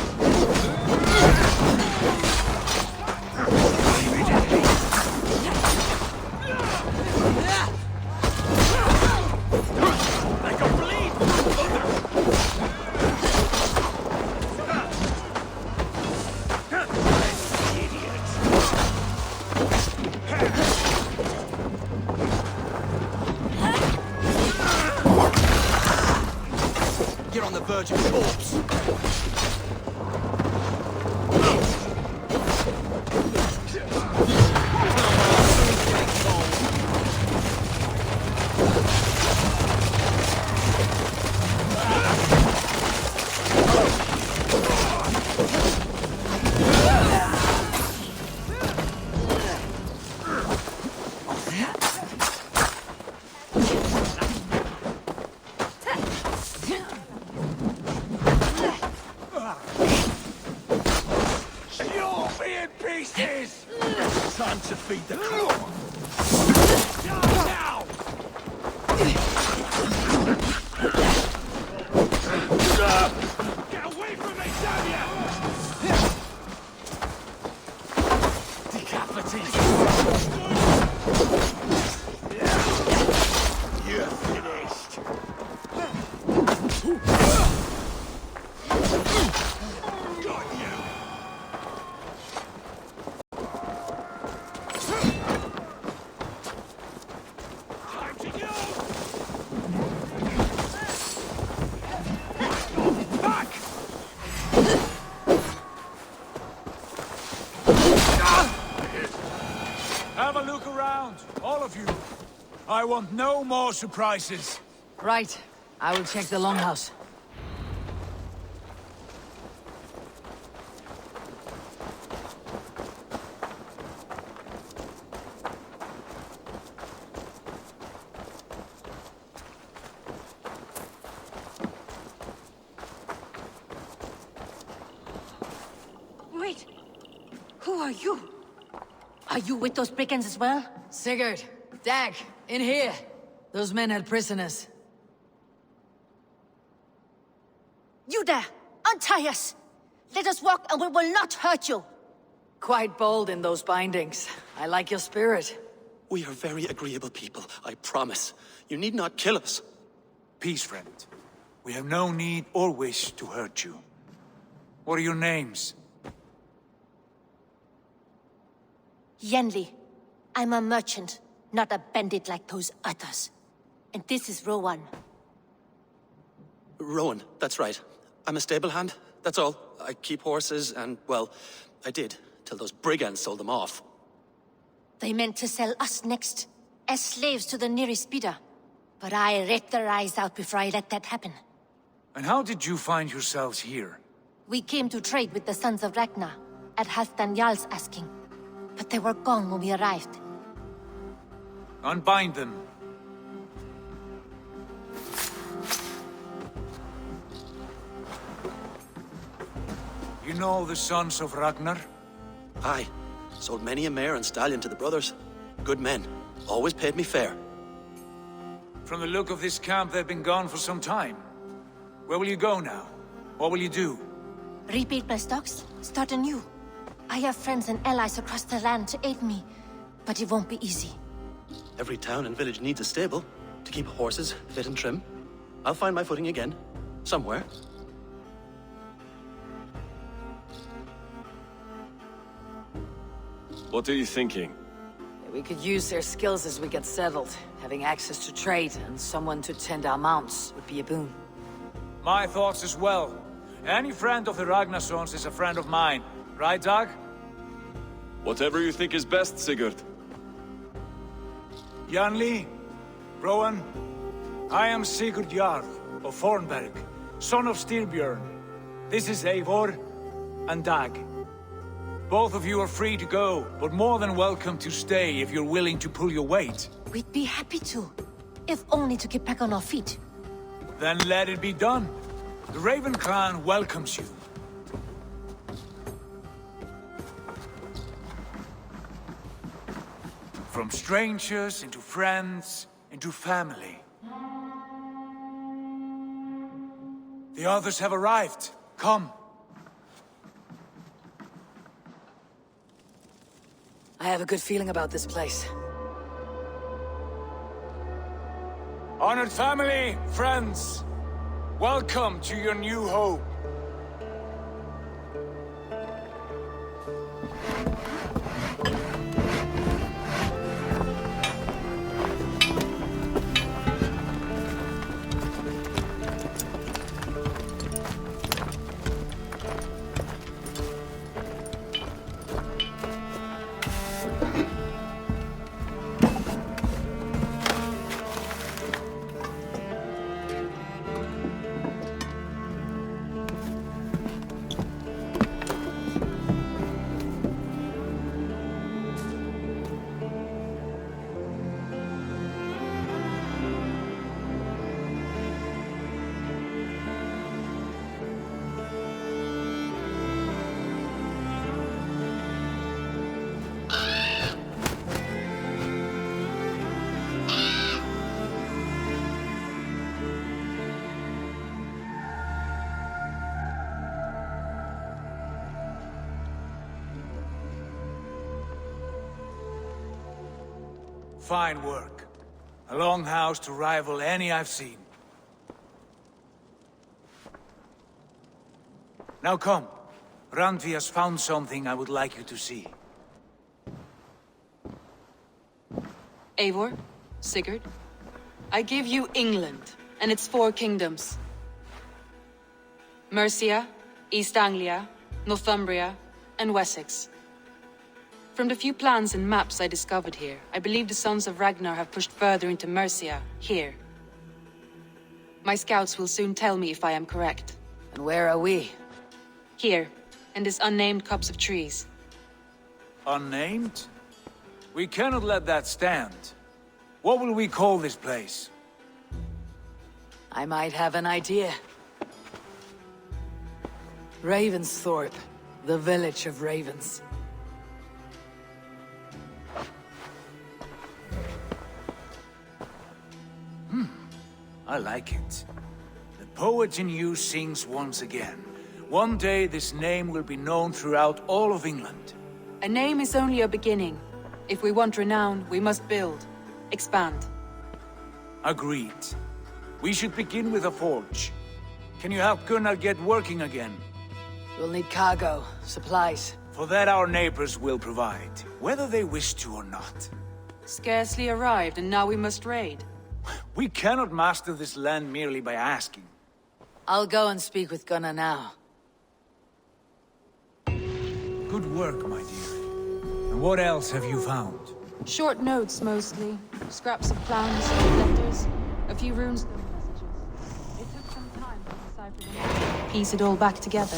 Like a bleed! virgin corpse! Time to feed the claw. Now! Get away from me, damn you! Decapitate! You're finished. Got you! Have a look around, all of you. I want no more surprises. Right. I will check the longhouse. Wait! Who are you? Are you with those brigands as well? Sigurd, Dag, in here. Those men held prisoners. You there! Untie us! Let us walk and we will not hurt you! Quite bold in those bindings. I like your spirit. We are very agreeable people, I promise. You need not kill us. Peace, friend. We have no need or wish to hurt you. What are your names? Yenli. I'm a merchant, not a bandit like those others. And this is Rowan. Rowan, that's right. I'm a stable hand, that's all. I keep horses and, well, I did, till those brigands sold them off. They meant to sell us next, as slaves to the nearest bidder. But I ripped their eyes out before I let that happen. And how did you find yourselves here? We came to trade with the Sons of Ragnar, at Halfdan Jarl's asking. But they were gone when we arrived. Unbind them. You know the Sons of Ragnar? Aye. Sold many a mare and stallion to the brothers. Good men. Always paid me fair. From the look of this camp, they've been gone for some time. Where will you go now? What will you do? Rebuild my stocks, start anew. I have friends and allies across the land to aid me, but it won't be easy. Every town and village needs a stable to keep horses fit and trim. I'll find my footing again. Somewhere. What are you thinking? We could use their skills as we get settled. Having access to trade and someone to tend our mounts would be a boon. My thoughts as well. Any friend of the Ragnarsons is a friend of mine. Right, Dag? Whatever you think is best, Sigurd. Janli, Rowan, I am Sigurd Jarl of Fornberg, son of Styrbjörn. This is Eivor and Dag. Both of you are free to go, but more than welcome to stay if you're willing to pull your weight. We'd be happy to, if only to get back on our feet. Then let it be done. The Raven clan welcomes you. From strangers into friends, into family. The others have arrived. Come. I have a good feeling about this place. Honored family, friends, welcome to your new home. Fine work. A longhouse to rival any I've seen. Now come. Randvi has found something I would like you to see. Eivor, Sigurd, I give you England and its 4 kingdoms. Mercia, East Anglia, Northumbria, and Wessex. From the few plans and maps I discovered here, I believe the Sons of Ragnar have pushed further into Mercia, here. My scouts will soon tell me if I am correct. And where are we? Here, in this unnamed copse of trees. Unnamed? We cannot let that stand. What will we call this place? I might have an idea. Ravensthorpe, the village of ravens. I like it. The poet in you sings once again. One day this name will be known throughout all of England. A name is only a beginning. If we want renown, we must build. Expand. Agreed. We should begin with a forge. Can you help Gunnar get working again? We'll need cargo, supplies. For that our neighbors will provide, whether they wish to or not. Scarcely arrived, and now we must raid. We cannot master this land merely by asking. I'll go and speak with Gunnar now. Good work, my dear. And what else have you found? Short notes, mostly. Scraps of plans, letters, a few runestone messages. It took some time to decipher them, piece it all back together.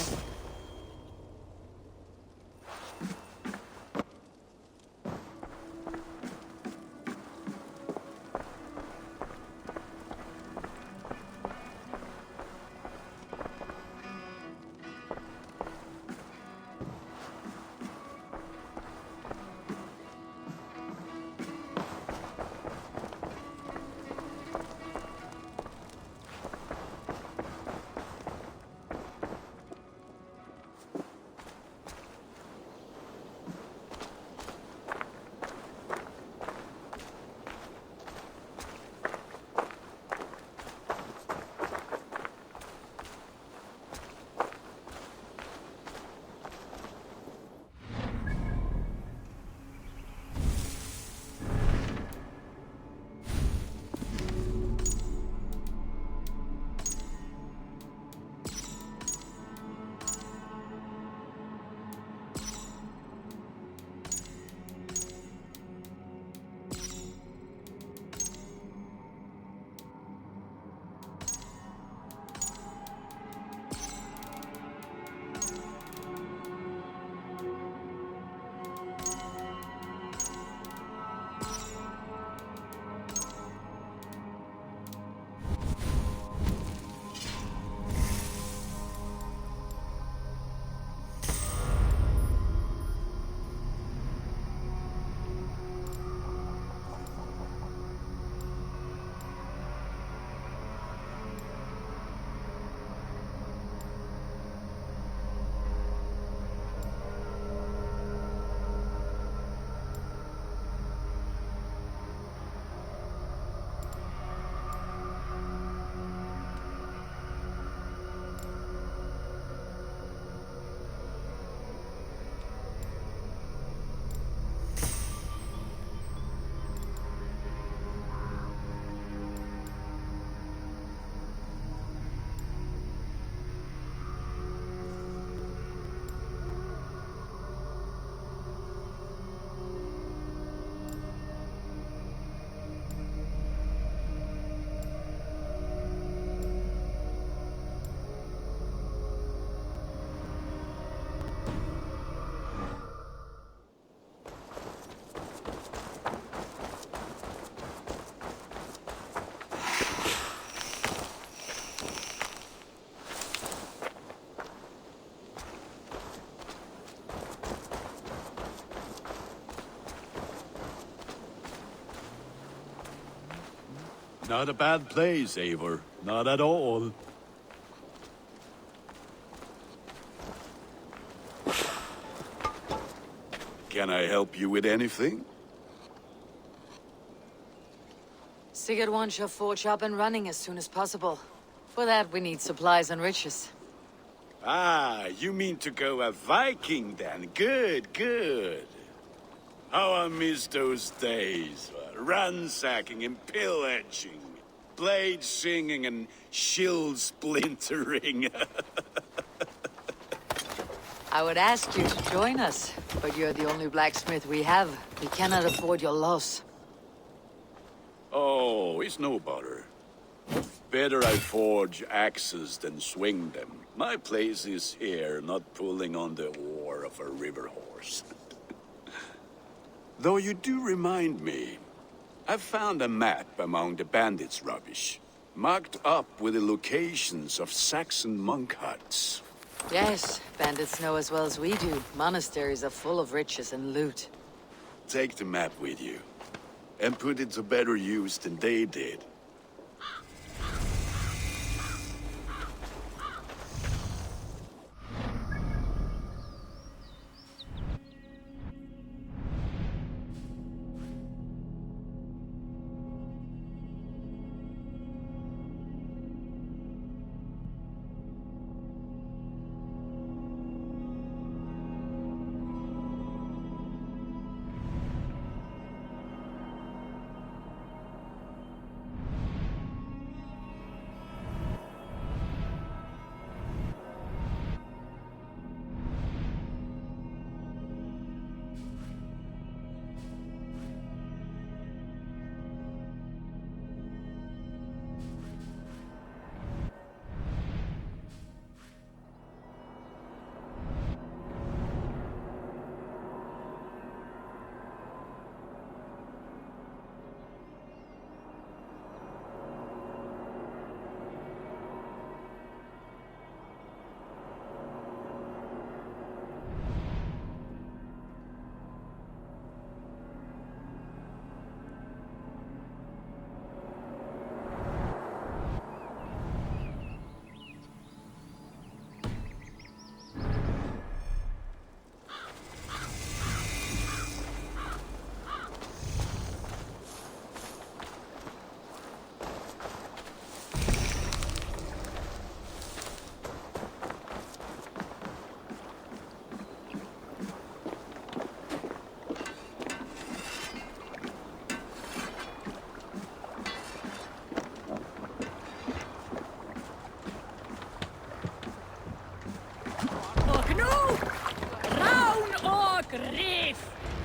Not a bad place, Eivor. Not at all. Can I help you with anything? Sigurd wants your forge up and running as soon as possible. For that, we need supplies and riches. Ah, you mean to go a Viking then? Good, good. How I miss those days. Ransacking and pillaging. Blade singing and shield splintering. I would ask you to join us, but you're the only blacksmith we have. We cannot afford your loss. Oh, it's no bother. Better I forge axes than swing them. My place is here, not pulling on the oar of a river horse. Though you do remind me, I found a map among the bandits' rubbish, marked up with the locations of Saxon monk huts. Yes, bandits know as well as we do. Monasteries are full of riches and loot. Take the map with you, and put it to better use than they did.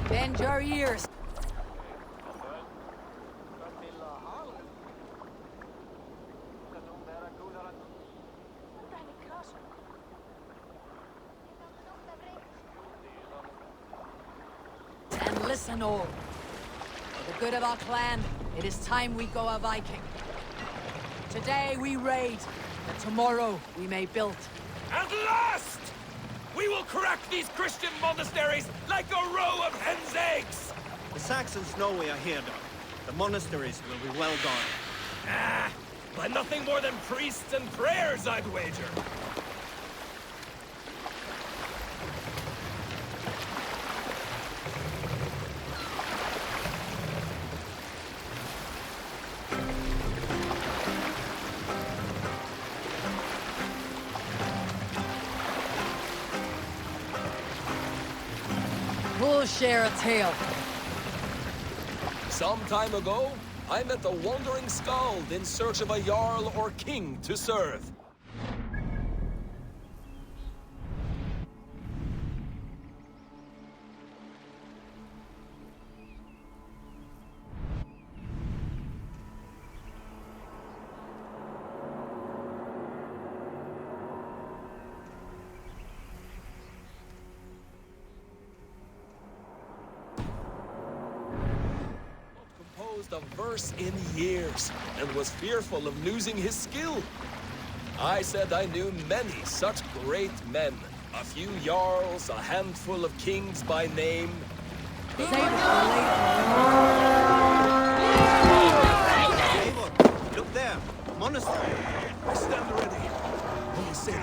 Bend your ears. And listen all. For the good of our clan, it is time we go a Viking. Today we raid, and tomorrow we may build. At last! We will crack these Christian monasteries like a row of hen's eggs! The Saxons know we are here, Doc. The monasteries will be well guarded. Ah, by nothing more than priests and prayers, I'd wager. We'll share a tale. Some time ago, I met a wandering skald in search of a jarl or king to serve. A verse in years, and was fearful of losing his skill. I said I knew many such great men, a few jarls, a handful of kings by name. Eivor, look there, monastery. I stand ready. Only say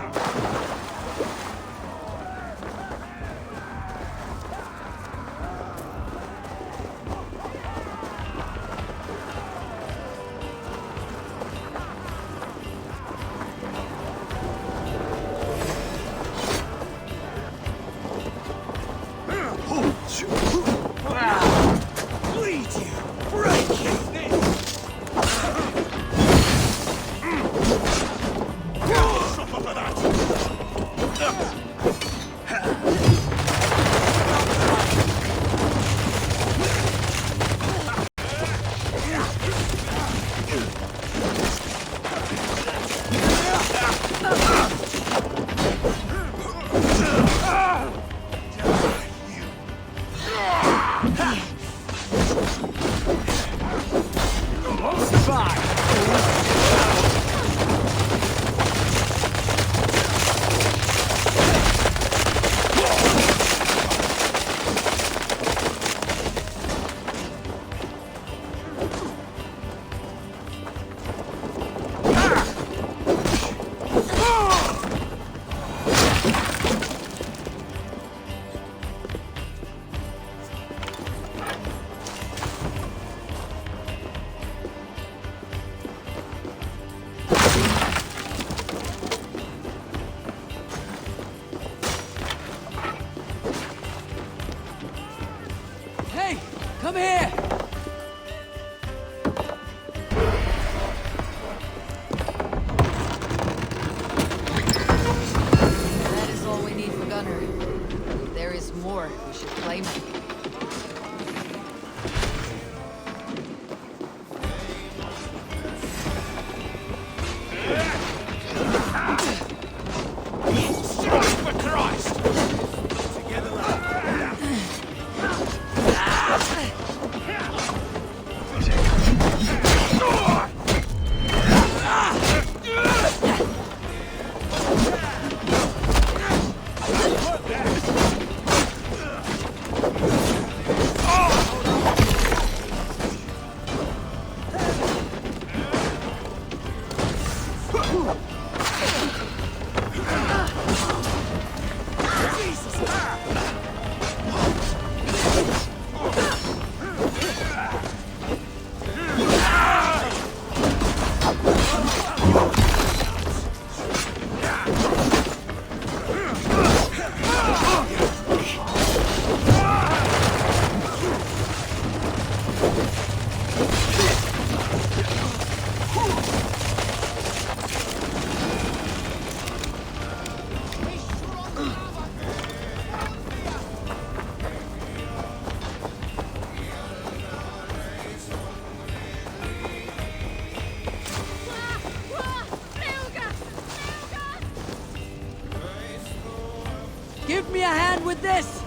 Give me a hand with this!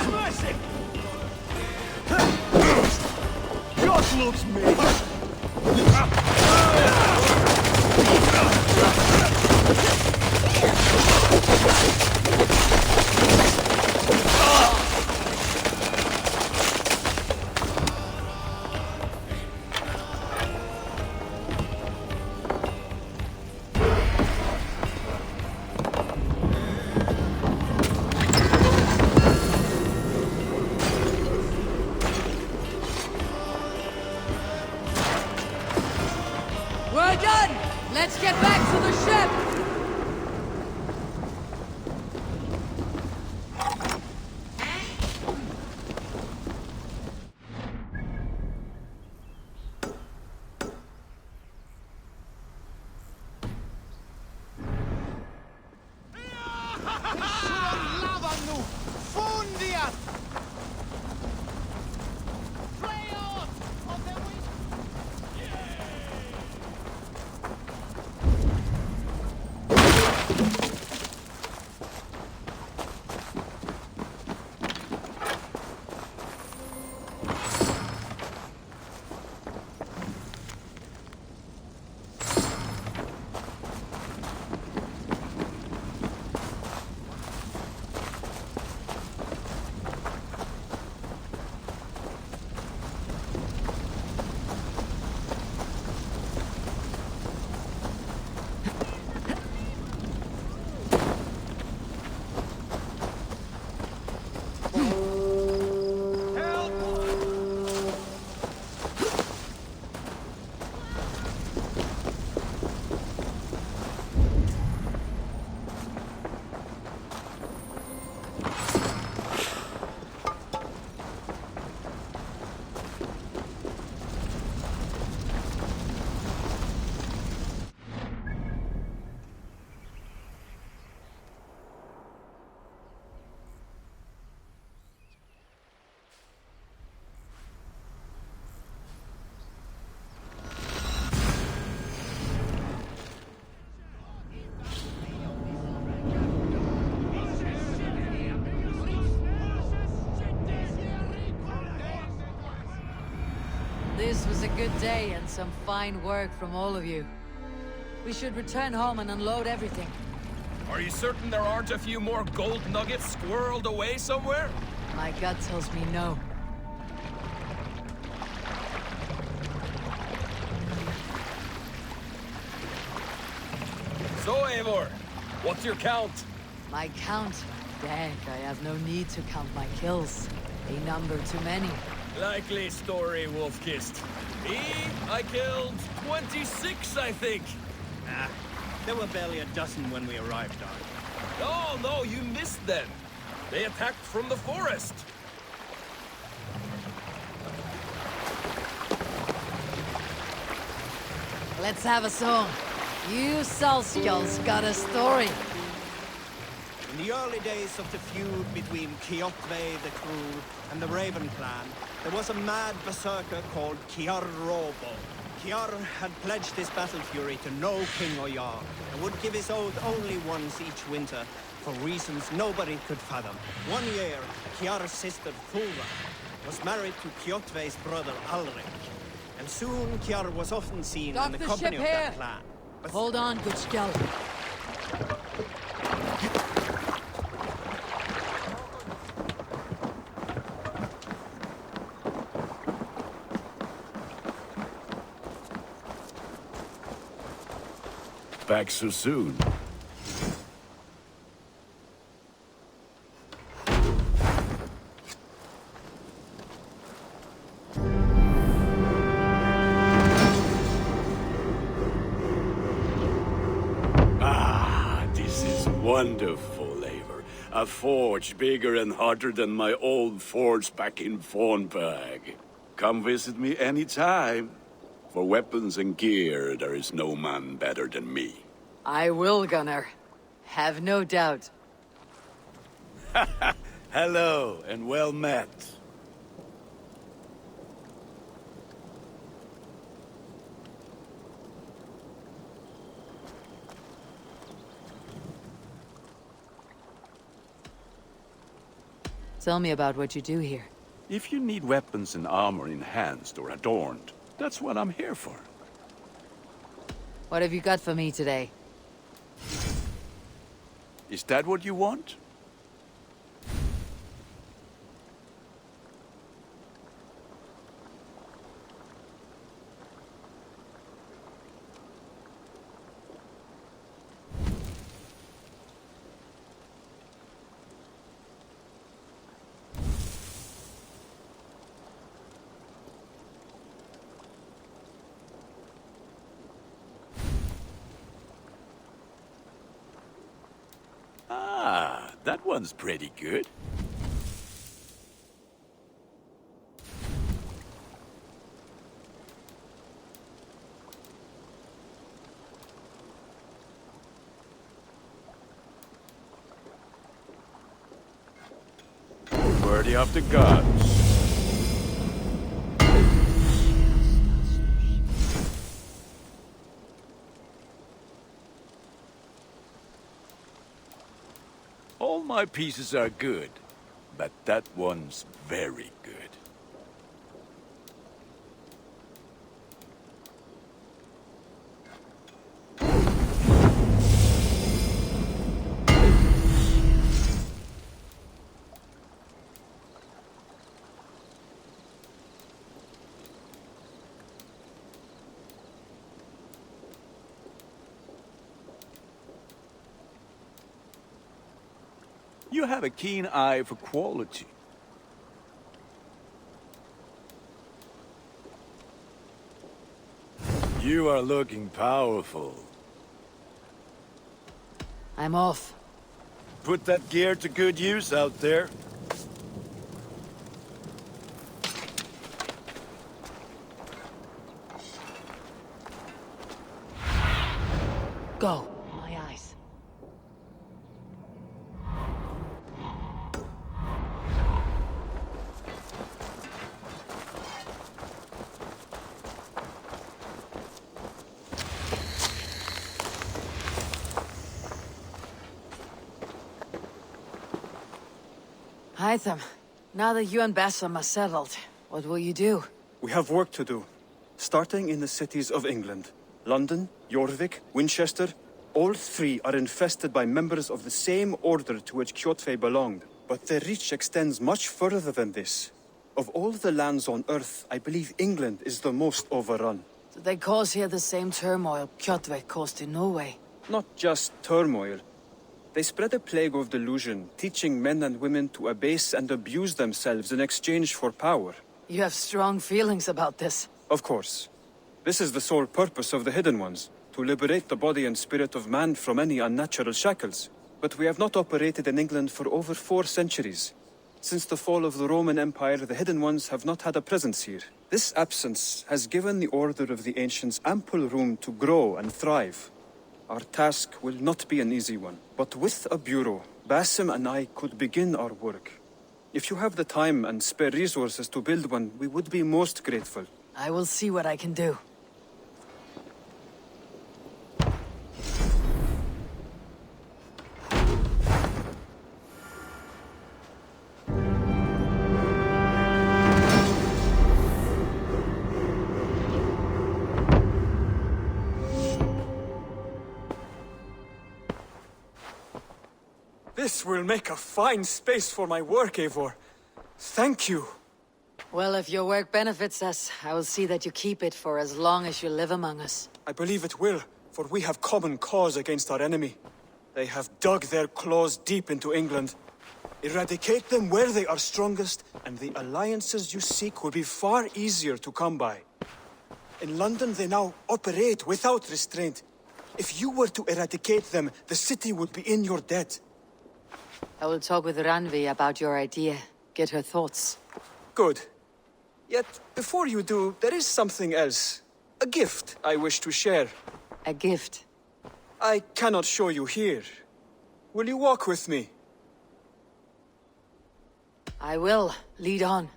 Mercy! God loves me! We're done! Let's get back to the ship! This was a good day and some fine work from all of you. We should return home and unload everything. Are you certain there aren't a few more gold nuggets squirreled away somewhere? My gut tells me no. So, Eivor, what's your count? My count? Dang, I have no need to count my kills. They number too many. Likely story, Wolf-Kissed. Me, I killed 26, I think. Ah, there were barely a dozen when we arrived, Dark. No, you missed them. They attacked from the forest. Let's have a song. You Salskulls got a story. In the early days of the feud between Kjotve the Cruel and the Raven clan, there was a mad berserker called Kiar Robo. Kiar had pledged his battle fury to no king or jarl, and would give his oath only once each winter, for reasons nobody could fathom. One year, Kiar's sister Thulva was married to Kjotve's brother Alrik, and soon Kiar was often seen in the company of that clan. But hold on, good skell. Back so soon. This is wonderful, Eivor. A forge bigger and hotter than my old forge back in Fornberg. Come visit me anytime. For weapons and gear, there is no man better than me. I will, Gunnar. Have no doubt. Hello, and well met. Tell me about what you do here. If you need weapons and armor enhanced or adorned, that's what I'm here for. What have you got for me today? Is that what you want? That one's pretty good. Worthy of the gods. All my pieces are good, but that one's very good. You have a keen eye for quality. You are looking powerful. I'm off. Put that gear to good use out there. Go. My eyes. Hytham, now that you and Bassam are settled, what will you do? We have work to do. Starting in the cities of England. London, Jorvik, Winchester, all three are infested by members of the same order to which Kjotve belonged. But their reach extends much further than this. Of all the lands on Earth, I believe England is the most overrun. Do they cause here the same turmoil Kjotve caused in Norway? Not just turmoil. They spread a plague of delusion, teaching men and women to abase and abuse themselves in exchange for power. You have strong feelings about this. Of course. This is the sole purpose of the Hidden Ones, to liberate the body and spirit of man from any unnatural shackles. But we have not operated in England for over 4 centuries. Since the fall of the Roman Empire, the Hidden Ones have not had a presence here. This absence has given the Order of the Ancients ample room to grow and thrive. Our task will not be an easy one, but with a bureau, Basim and I could begin our work. If you have the time and spare resources to build one, we would be most grateful. I will see what I can do. This will make a fine space for my work, Eivor. Thank you. Well, if your work benefits us, I will see that you keep it for as long as you live among us. I believe it will, for we have common cause against our enemy. They have dug their claws deep into England. Eradicate them where they are strongest, and the alliances you seek will be far easier to come by. In London, they now operate without restraint. If you were to eradicate them, the city would be in your debt. I will talk with Ranvi about your idea. Get her thoughts. Good. Yet, before you do, there is something else. A gift I wish to share. A gift? I cannot show you here. Will you walk with me? I will. Lead on.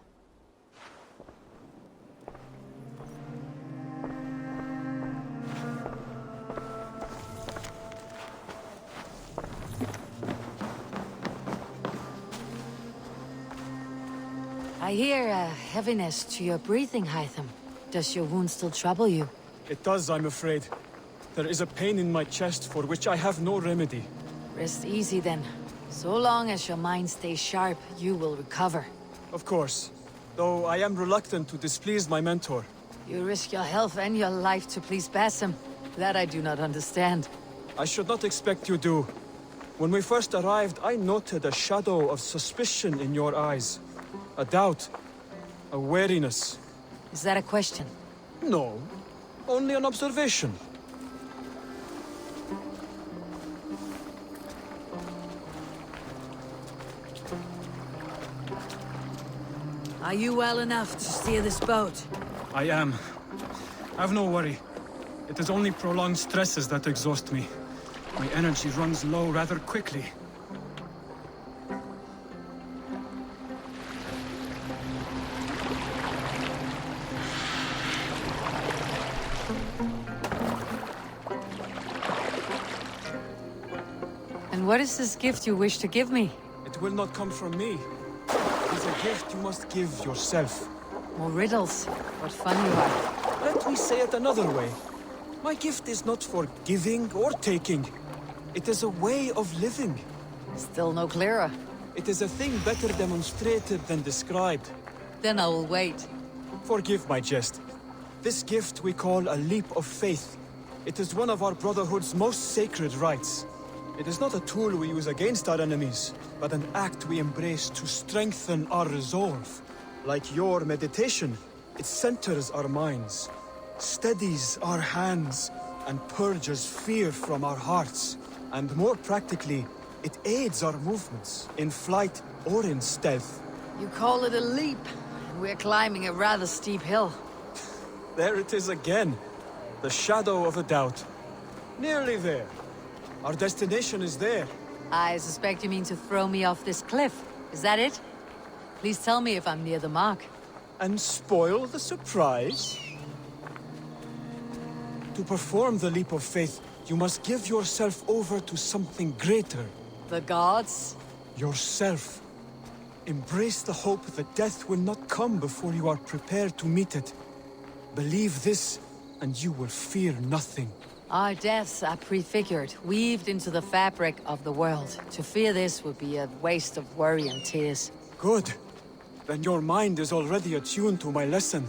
I hear a heaviness to your breathing, Hytham. Does your wound still trouble you? It does, I'm afraid. There is a pain in my chest for which I have no remedy. Rest easy then. So long as your mind stays sharp, you will recover. Of course. Though I am reluctant to displease my mentor. You risk your health and your life to please Basim. That I do not understand. I should not expect you do. When we first arrived, I noted a shadow of suspicion in your eyes. A doubt. A wariness. Is that a question? No. Only an observation. Are you well enough to steer this boat? I am. Have no worry. It is only prolonged stresses that exhaust me. My energy runs low rather quickly. And what is this gift you wish to give me? It will not come from me. It is a gift you must give yourself. More riddles. What fun you are. Let me say it another way. My gift is not for giving or taking. It is a way of living. Still no clearer. It is a thing better demonstrated than described. Then I will wait. Forgive my jest. This gift we call a leap of faith. It is one of our Brotherhood's most sacred rites. It is not a tool we use against our enemies, but an act we embrace to strengthen our resolve. Like your meditation, it centers our minds, steadies our hands, and purges fear from our hearts. And more practically, it aids our movements, in flight or in stealth. You call it a leap, and we're climbing a rather steep hill. There it is again. The shadow of a doubt. Nearly there. Our destination is there. I suspect you mean to throw me off this cliff. Is that it? Please tell me if I'm near the mark. And spoil the surprise? To perform the leap of faith, you must give yourself over to something greater. The gods? Yourself. Embrace the hope that death will not come before you are prepared to meet it. Believe this, and you will fear nothing. Our deaths are prefigured, weaved into the fabric of the world. To fear this would be a waste of worry and tears. Good. Then your mind is already attuned to my lesson.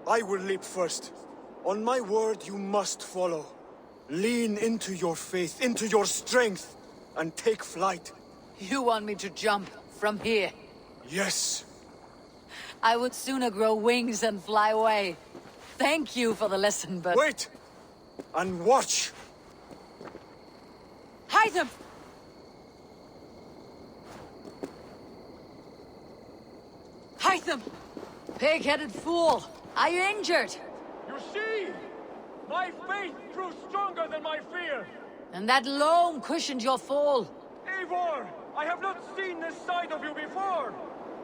I will leap first. On my word, you must follow. Lean into your faith, into your strength, and take flight. You want me to jump from here? Yes. I would sooner grow wings and fly away. Thank you for the lesson, but... Wait! And watch! Hytham! Hytham! Pig-headed fool! Are you injured? You see? My faith grew stronger than my fear! And that loam cushioned your fall. Eivor! I have not seen this side of you before!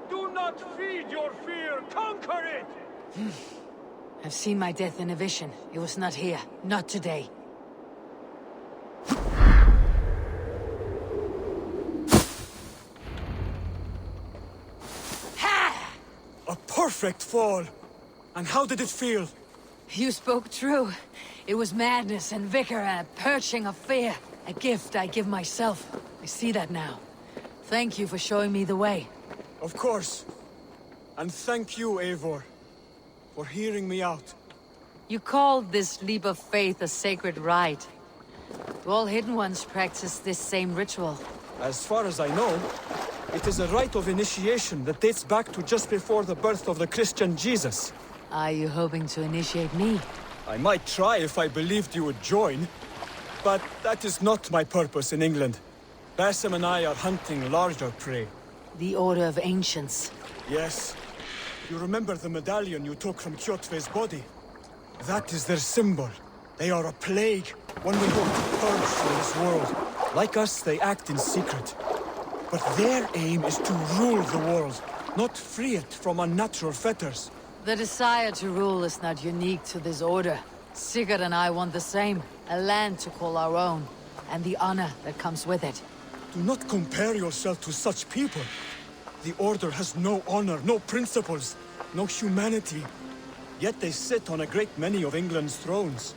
Do not feed your fear, conquer it! I've seen my death in a vision. It was not here. Not today. A perfect fall! And how did it feel? You spoke true. It was madness and vigor and a purging of fear. A gift I give myself. I see that now. Thank you for showing me the way. Of course. And thank you, Eivor, for hearing me out. You called this leap of faith a sacred rite. Do all Hidden Ones practice this same ritual? As far as I know, it is a rite of initiation that dates back to just before the birth of the Christian Jesus. Are you hoping to initiate me? I might try if I believed you would join, but that is not my purpose in England. Basim and I are hunting larger prey. The Order of Ancients. Yes. You remember the medallion you took from Kjotve's body? That is their symbol. They are a plague, one we hope to purge from this world. Like us, they act in secret. But their aim is to rule the world, not free it from unnatural fetters. The desire to rule is not unique to this order. Sigurd and I want the same. A land to call our own, and the honor that comes with it. Do not compare yourself to such people. The Order has no honor, no principles, no humanity. Yet they sit on a great many of England's thrones.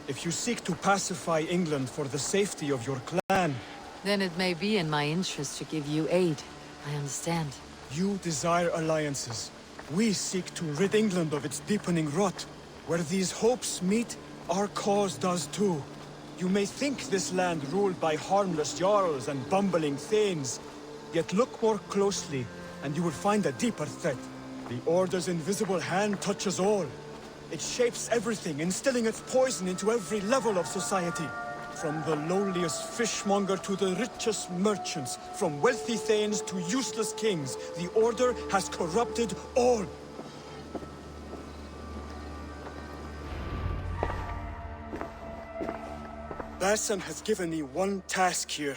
If you seek to pacify England for the safety of your clan... Then it may be in my interest to give you aid. I understand. You desire alliances. We seek to rid England of its deepening rot. Where these hopes meet, our cause does too. You may think this land ruled by harmless jarls and bumbling thanes. Yet look more closely, and you will find a deeper threat. The Order's invisible hand touches all. It shapes everything, instilling its poison into every level of society. From the lowliest fishmonger to the richest merchants, from wealthy thanes to useless kings, the Order has corrupted all. Basim has given me one task here.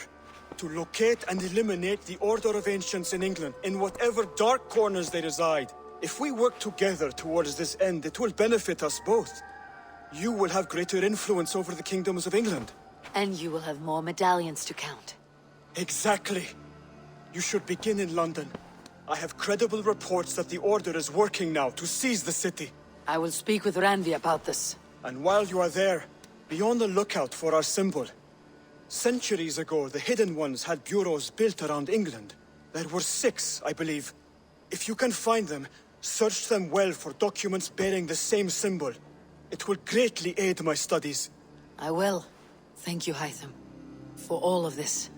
To locate and eliminate the Order of Ancients in England, in whatever dark corners they reside. If we work together towards this end, it will benefit us both. You will have greater influence over the kingdoms of England. And you will have more medallions to count. Exactly. You should begin in London. I have credible reports that the Order is working now to seize the city. I will speak with Randvi about this. And while you are there, be on the lookout for our symbol. Centuries ago, the Hidden Ones had bureaus built around England. There were 6, I believe. If you can find them, search them well for documents bearing the same symbol. It will greatly aid my studies. I will. Thank you, Hytham, for all of this.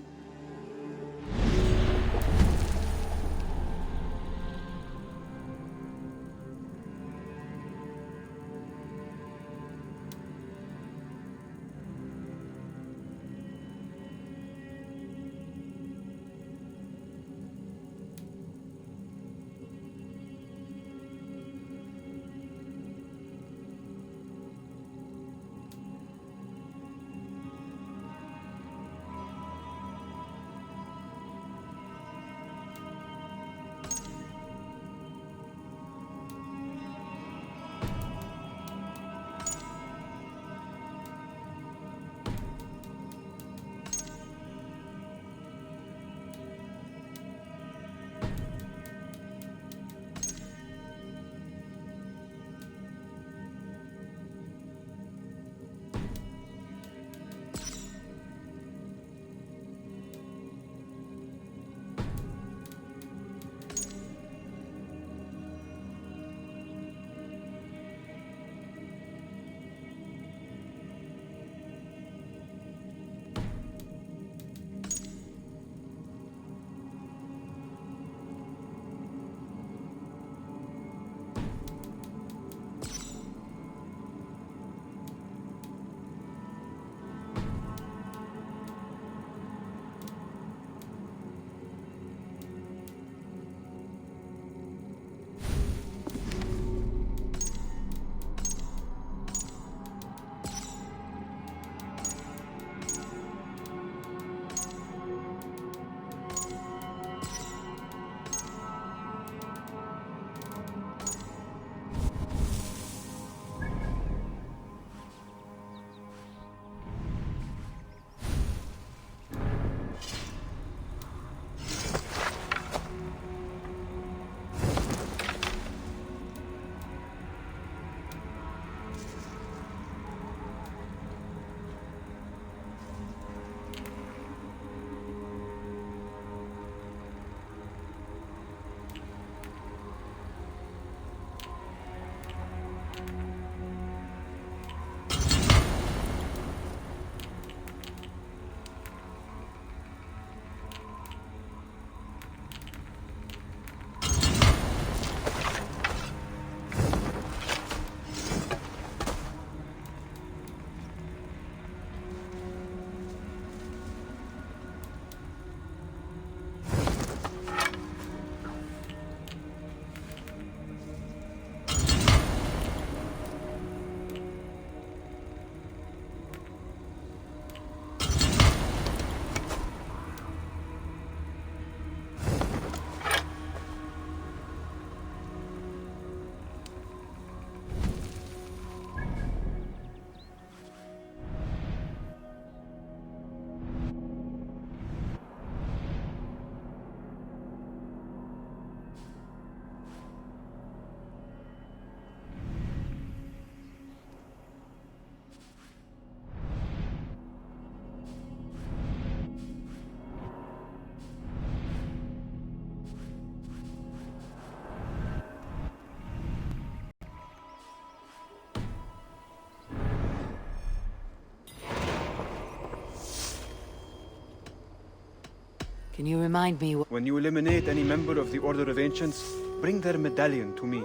Can you remind me When you eliminate any member of the Order of Ancients, bring their medallion to me.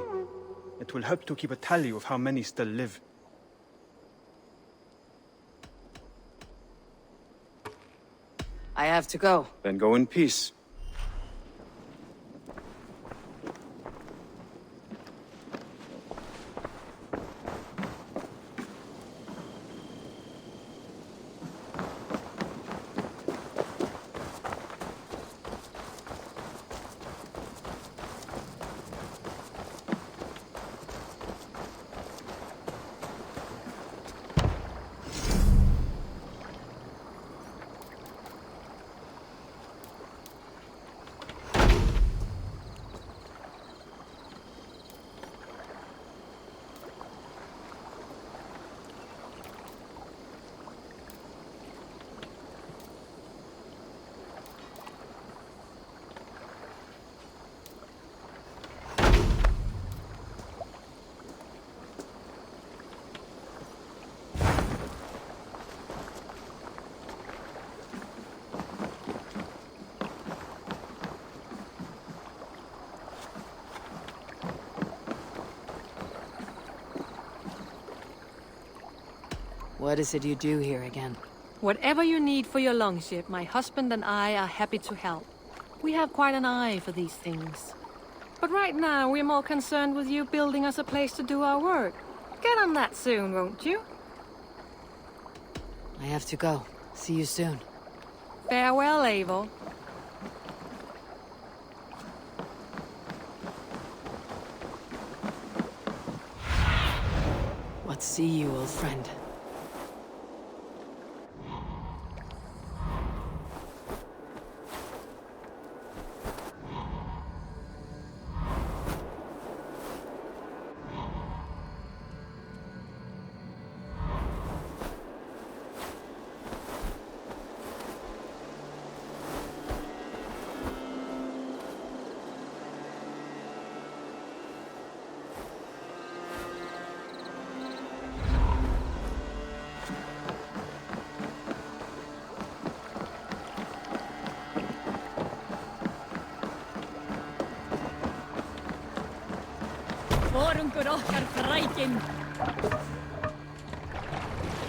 It will help to keep a tally of how many still live. I have to go. Then go in peace. What is it you do here again? Whatever you need for your longship, my husband and I are happy to help. We have quite an eye for these things. But right now, we're more concerned with you building us a place to do our work. Get on that soon, won't you? I have to go. See you soon. Farewell, Eivor. What see you, old friend?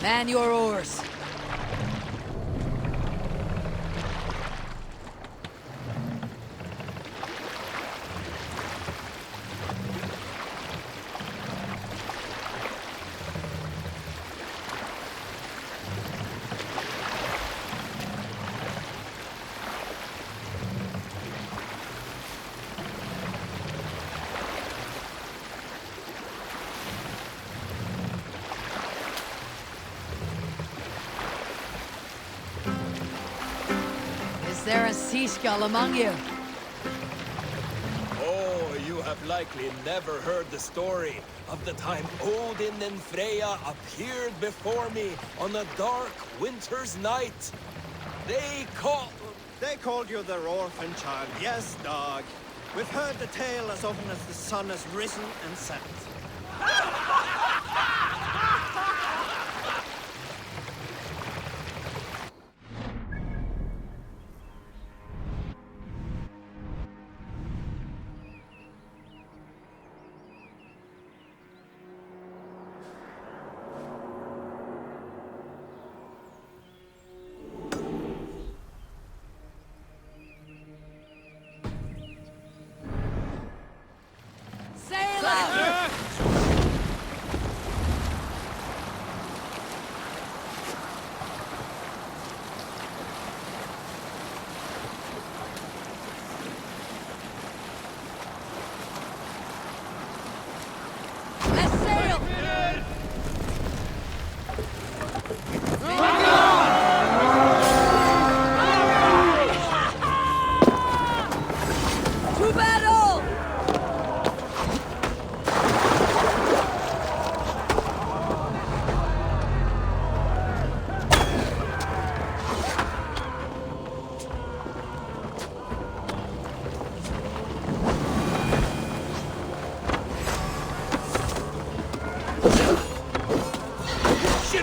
Man your oars. Is there a sea skull among you? Oh, you have likely never heard the story of the time Odin and Freya appeared before me on a dark winter's night. They called you their orphan child, yes, dog. We've heard the tale as often as the sun has risen and set.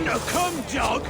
Now come, dog!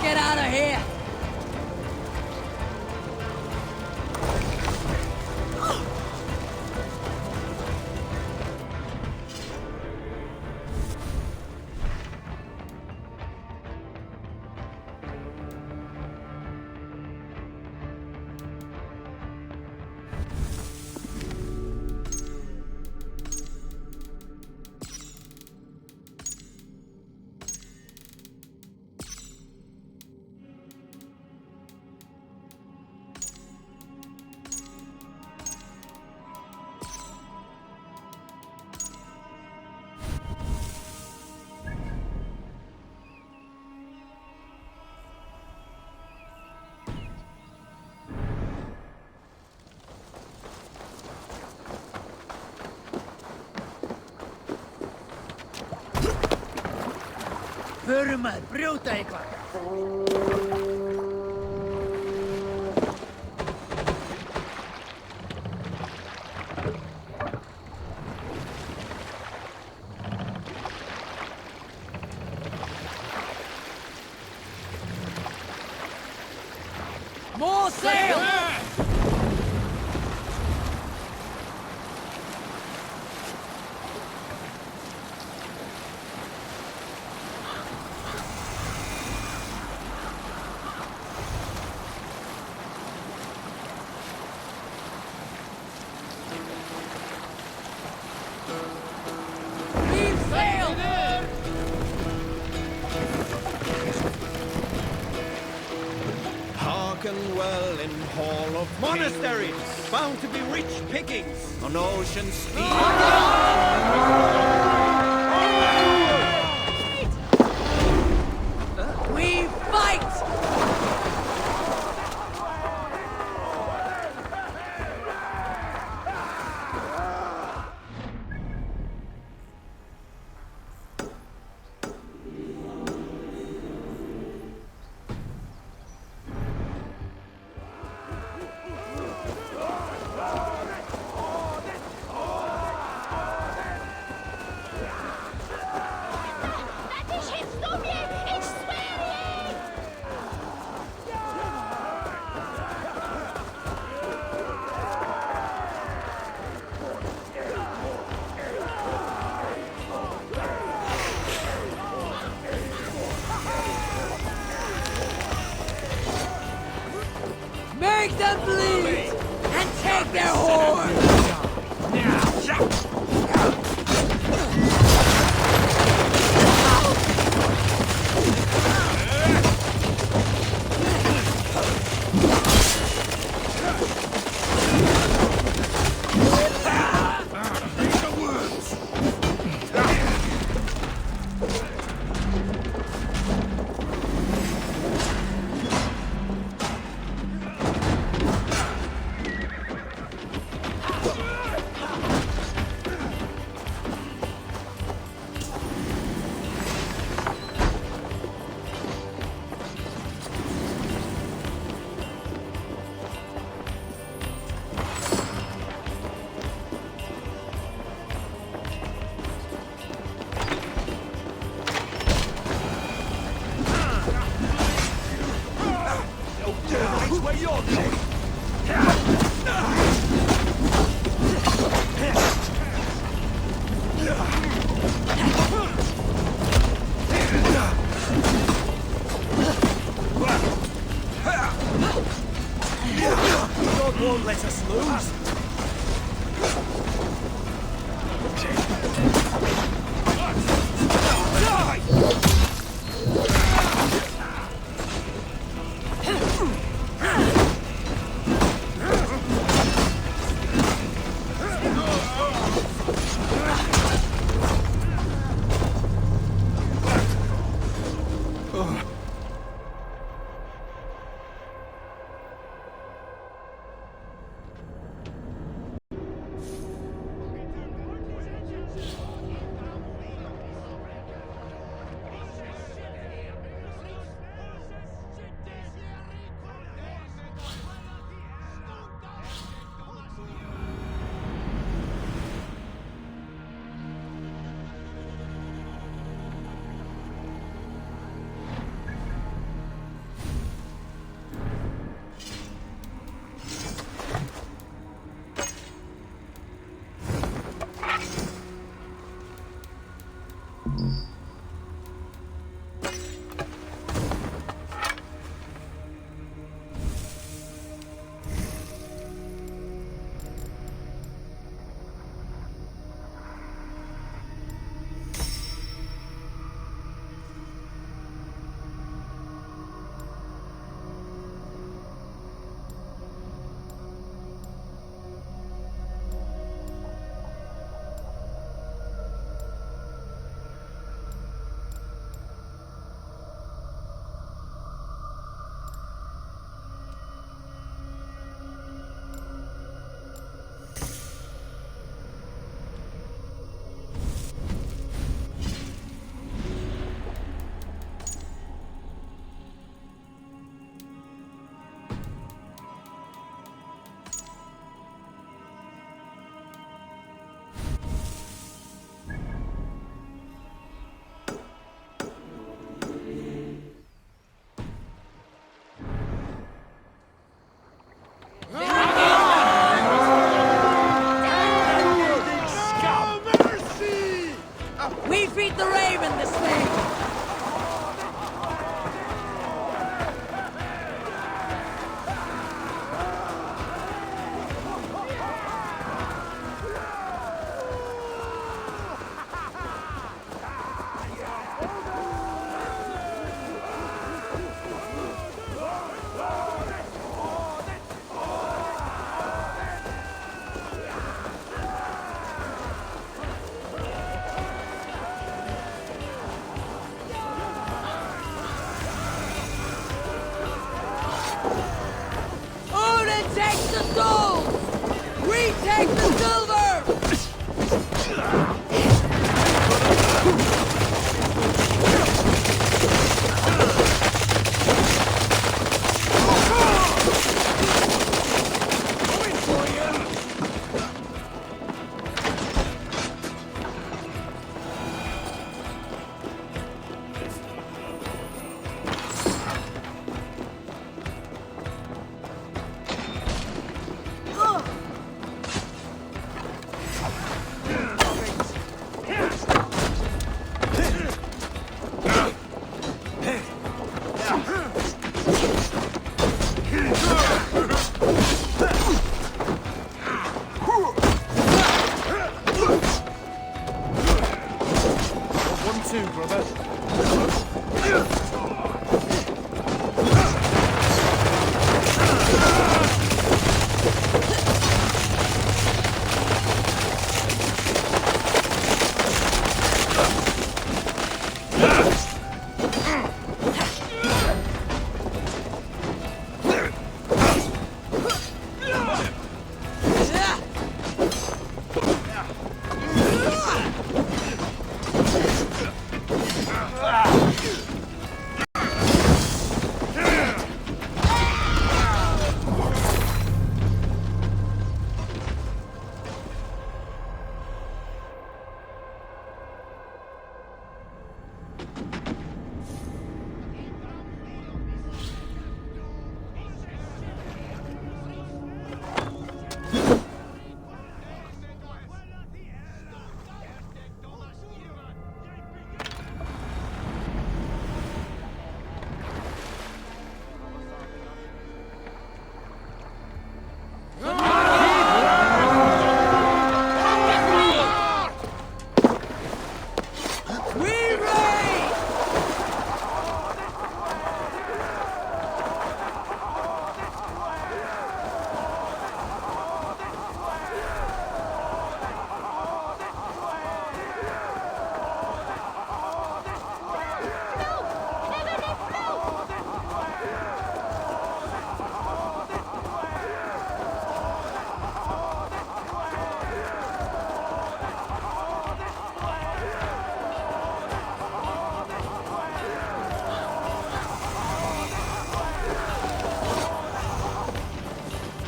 get out of here! Förum að brjóta eitthvað. More sail! Hearken well in Hall of Monasteries, found to be rich pickings on ocean steam. We fight! Make them bleed! And take their horns! Won't let us lose. Take the silver!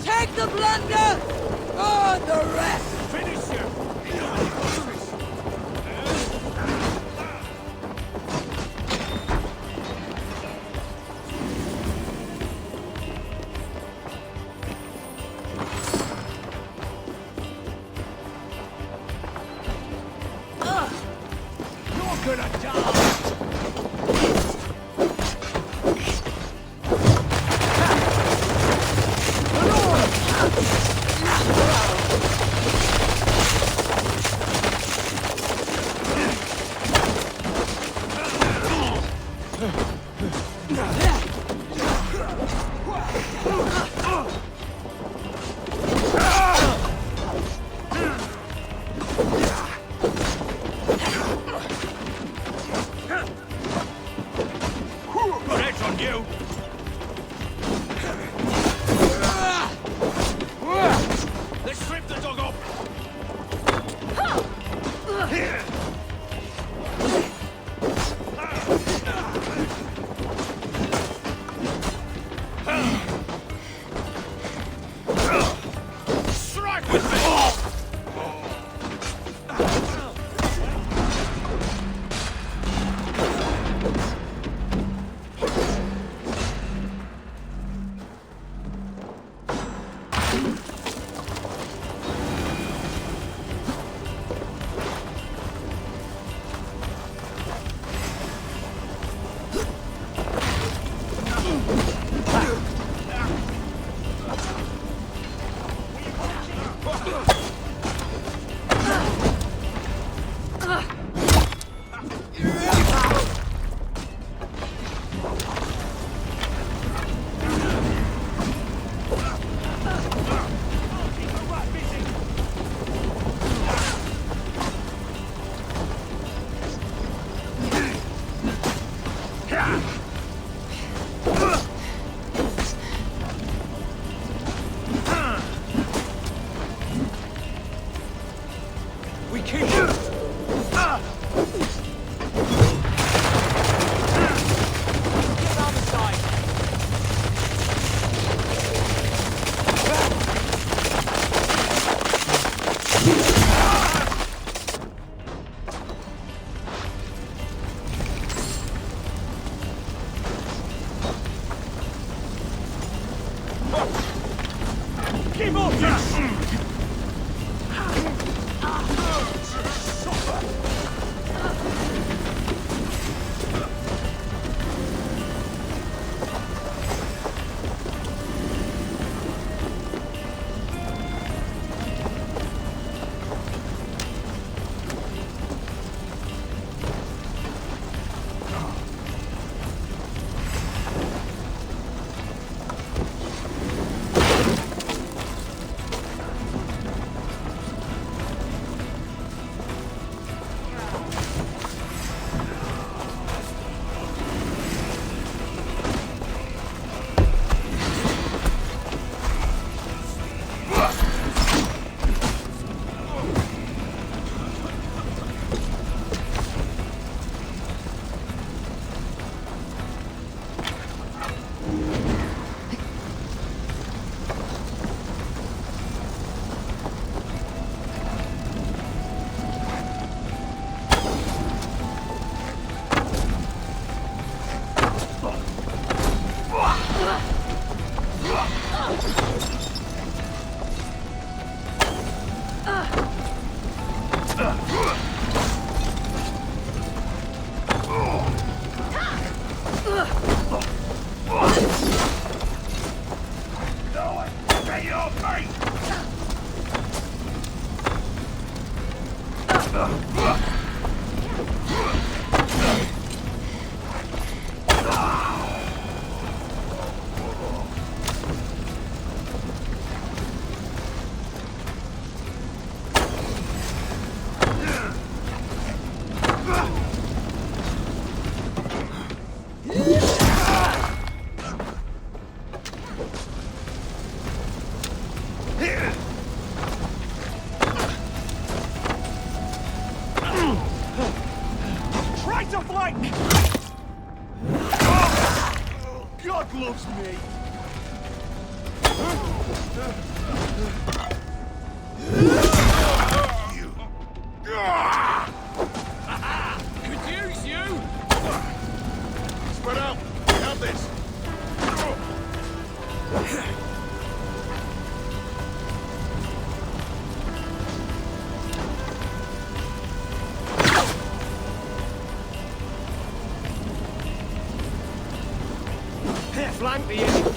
Take the plunder! Guard the rest! Finish him! You're gonna die! Try to flank! God loves me! Could use you! Spread out! We have this! Flank the enemy!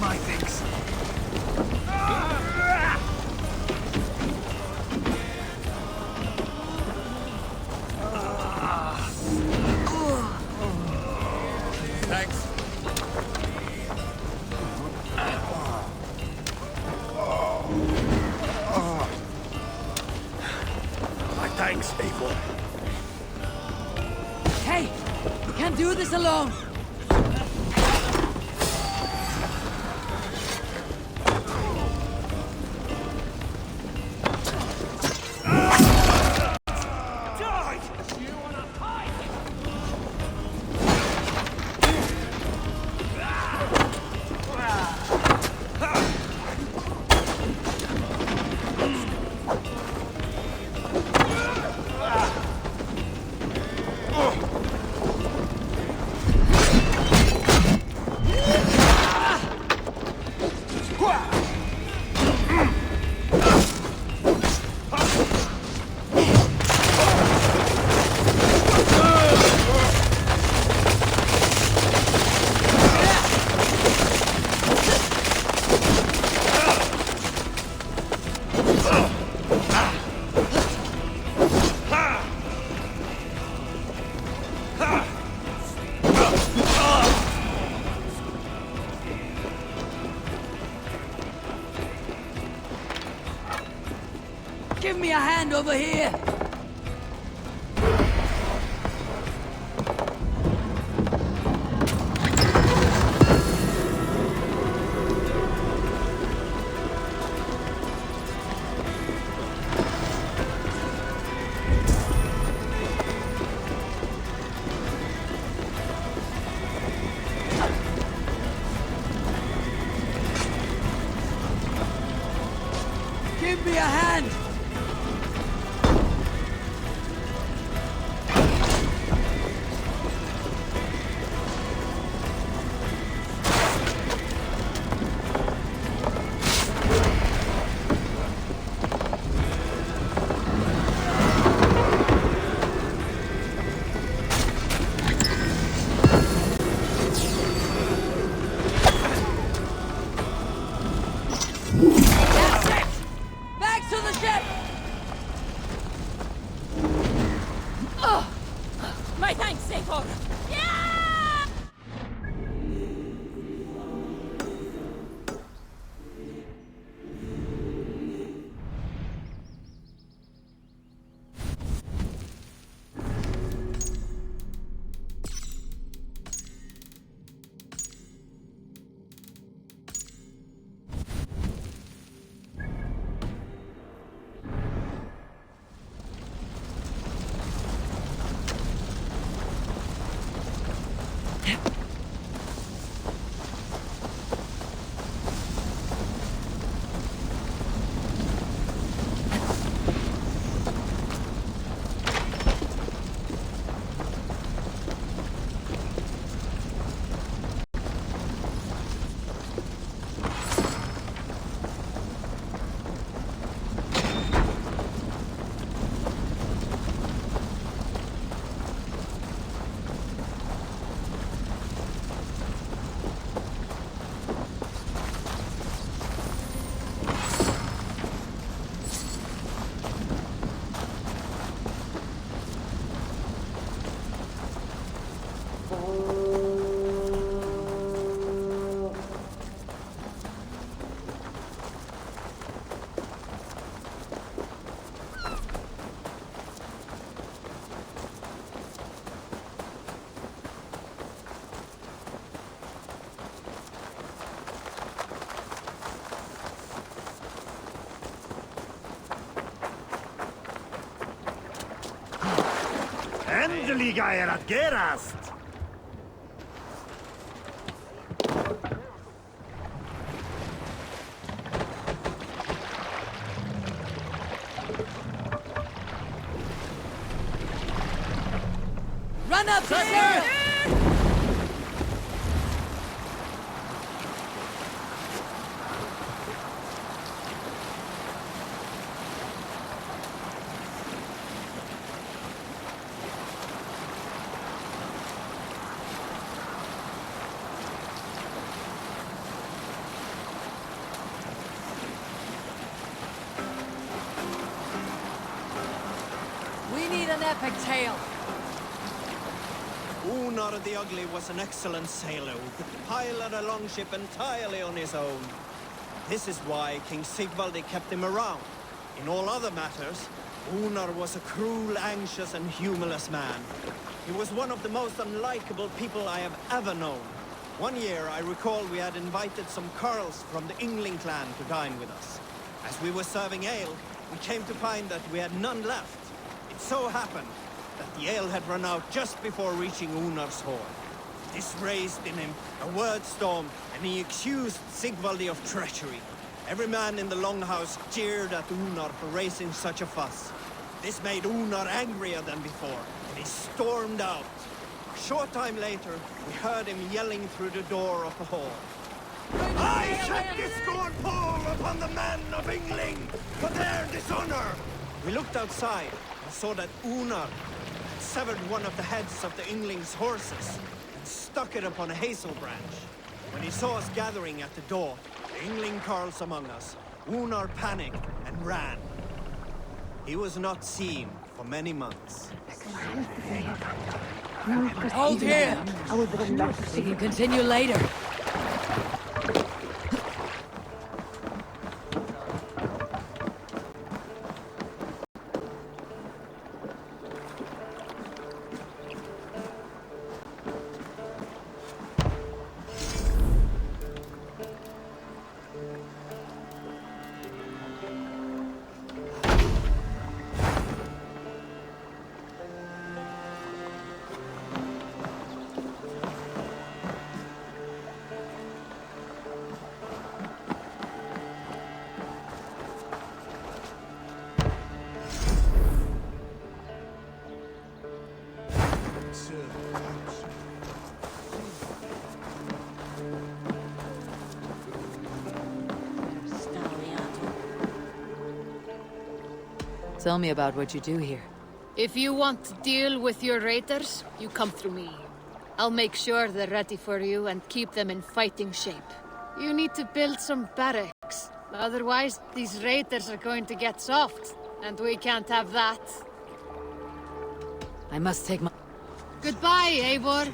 My things. Thanks. My thanks, Eivor. Hey! You can't do this alone! Give me a hand over here! Give me a hand! hand! My thanks, Eivor! Endelig er at gerast! Run up, Saga! We need an epic tale. Unar the Ugly was an excellent sailor who could pilot a longship entirely on his own. This is why King Sigvaldi kept him around. In all other matters, Unar was a cruel, anxious, and humorless man. He was one of the most unlikable people I have ever known. One year, I recall we had invited some Carls from the Yngling clan to dine with us. As we were serving ale, we came to find that we had none left. It so happened that the ale had run out just before reaching Unar's hall. This raised in him a word storm, and he accused Sigvaldi of treachery. Every man in the longhouse jeered at Unar for raising such a fuss. This made Unar angrier than before, and he stormed out. A short time later, we heard him yelling through the door of the hall. I set this scorn pall upon the men of Yngling for their dishonor! We looked outside and saw that Unar had severed one of the heads of the Yngling's horses and stuck it upon a hazel branch. When he saw us gathering at the door, the Yngling Carls among us, Unar panicked and ran. He was not seen for many months. Hold here! We can continue later. Tell me about what you do here. If you want to deal with your raiders, you come through me. I'll make sure they're ready for you and keep them in fighting shape. You need to build some barracks. Otherwise, these raiders are going to get soft, and we can't have that. I must take my... Goodbye, Eivor.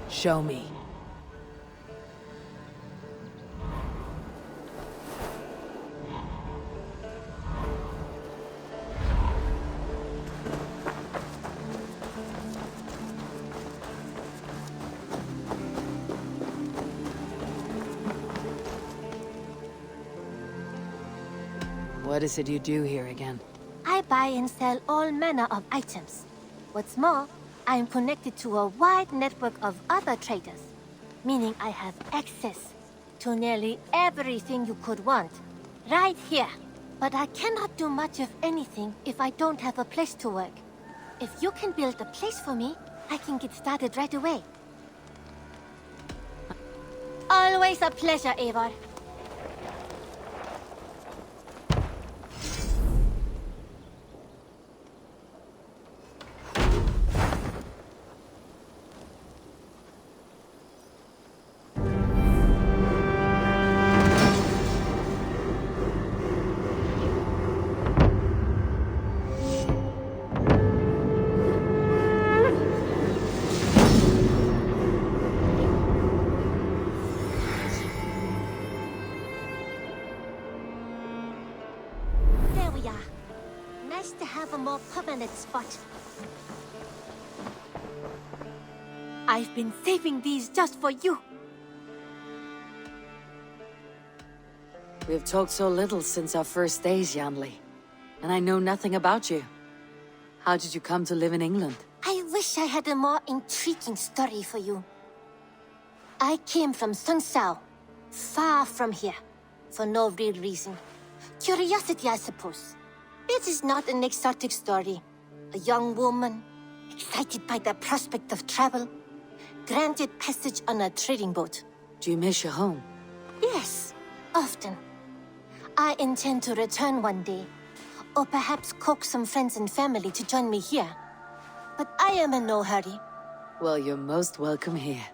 Show me. What is it you do here again? I buy and sell all manner of items. What's more, I am connected to a wide network of other traders, meaning I have access to nearly everything you could want, right here. But I cannot do much of anything if I don't have a place to work. If you can build a place for me, I can get started right away. Always a pleasure, Eivor. A more permanent spot. I've been saving these just for you. We have talked so little since our first days, Janli. And I know nothing about you. How did you come to live in England? I wish I had a more intriguing story for you. I came from Sunsao, far from here, for no real reason. Curiosity, I suppose. It is not an exotic story. A young woman, excited by the prospect of travel, granted passage on a trading boat. Do you miss your home? Yes, often. I intend to return one day, or perhaps coax some friends and family to join me here. But I am in no hurry. Well, you're most welcome here.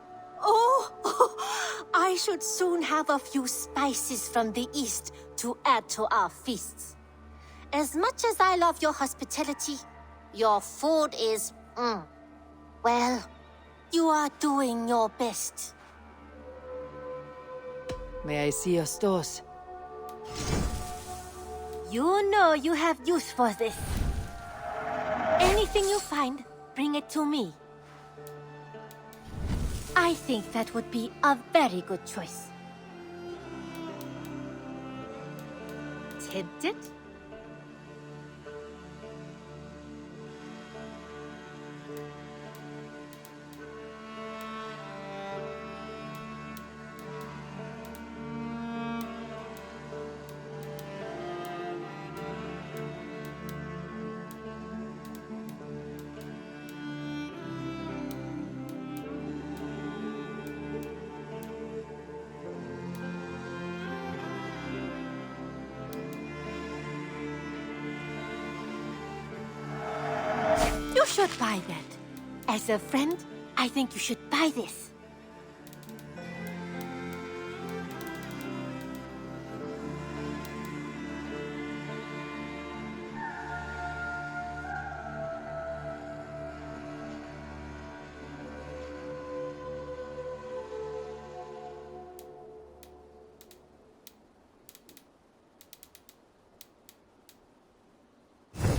Oh, I should soon have a few spices from the east to add to our feasts. As much as I love your hospitality, your food is, well, you are doing your best. May I see your stores? You know you have use for this. Anything you find, bring it to me. I think that would be a very good choice. Tempted? You should buy that. As a friend, I think you should buy this.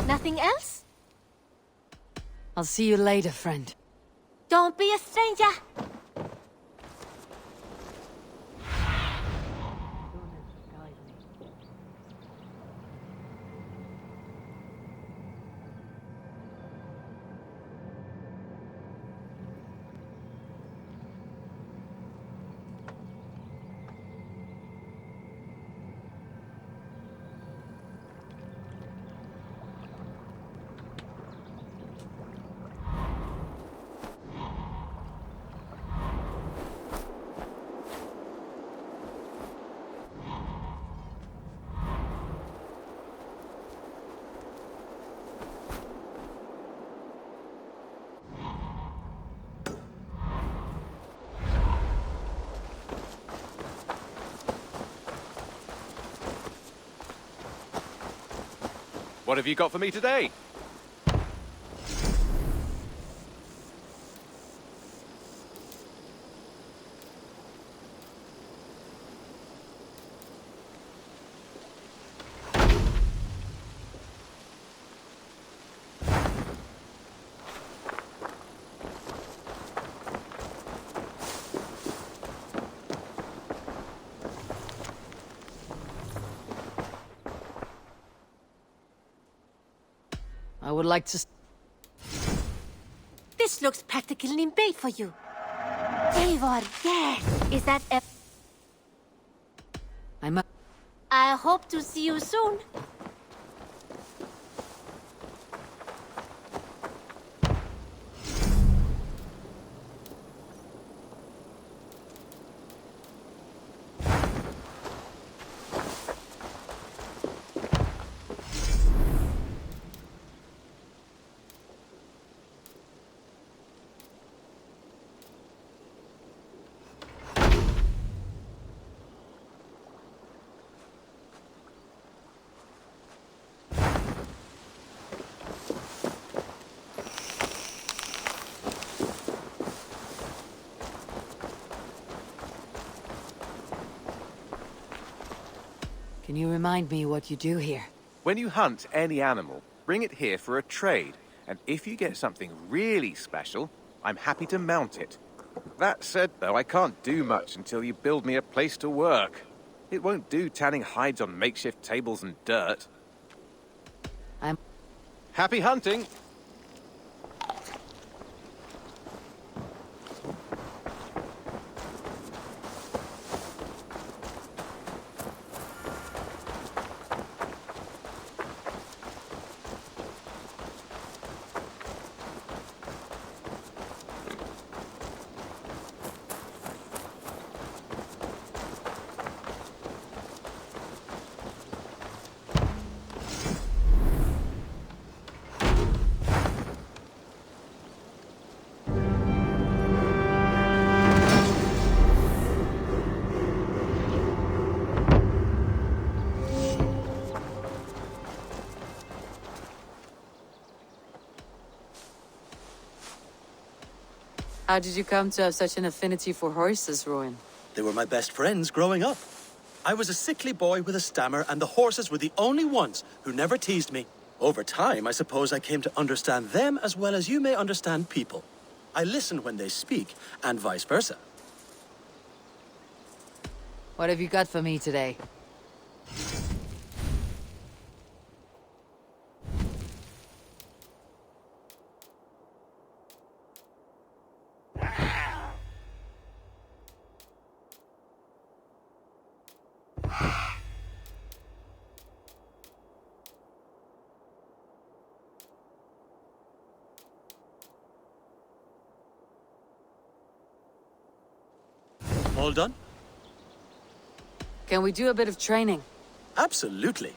Nothing else? I'll see you later, friend. Don't be a stranger. What have you got for me today? I would like to... This looks practically made for you. Eivor, yes! Is that a... I hope to see you soon. Can you remind me what you do here? When you hunt any animal, bring it here for a trade. And if you get something really special, I'm happy to mount it. That said, though, I can't do much until you build me a place to work. It won't do tanning hides on makeshift tables and dirt. Happy hunting! How did you come to have such an affinity for horses, Rowan? They were my best friends growing up. I was a sickly boy with a stammer, and the horses were the only ones who never teased me. Over time, I suppose I came to understand them as well as you may understand people. I listen when they speak, and vice versa. What have you got for me today? All done? Can we do a bit of training? Absolutely.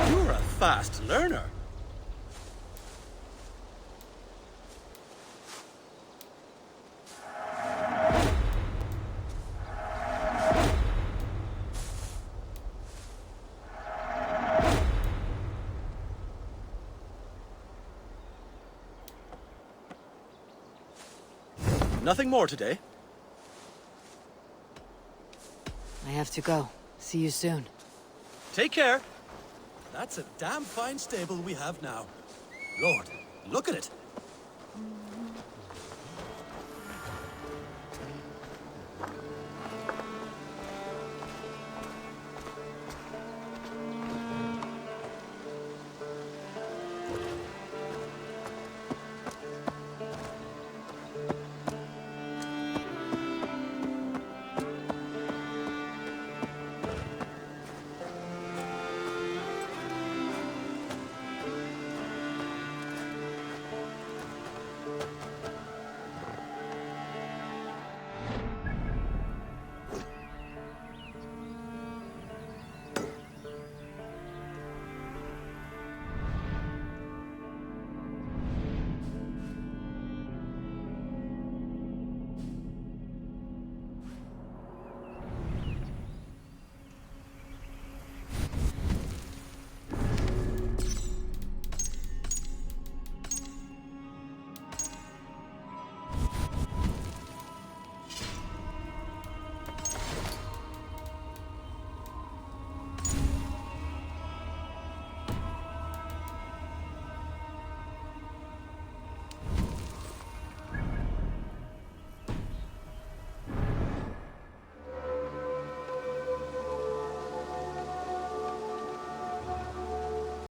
You're a fast learner. Nothing more today. I have to go. See you soon. Take care. That's a damn fine stable we have now. Lord, look at it.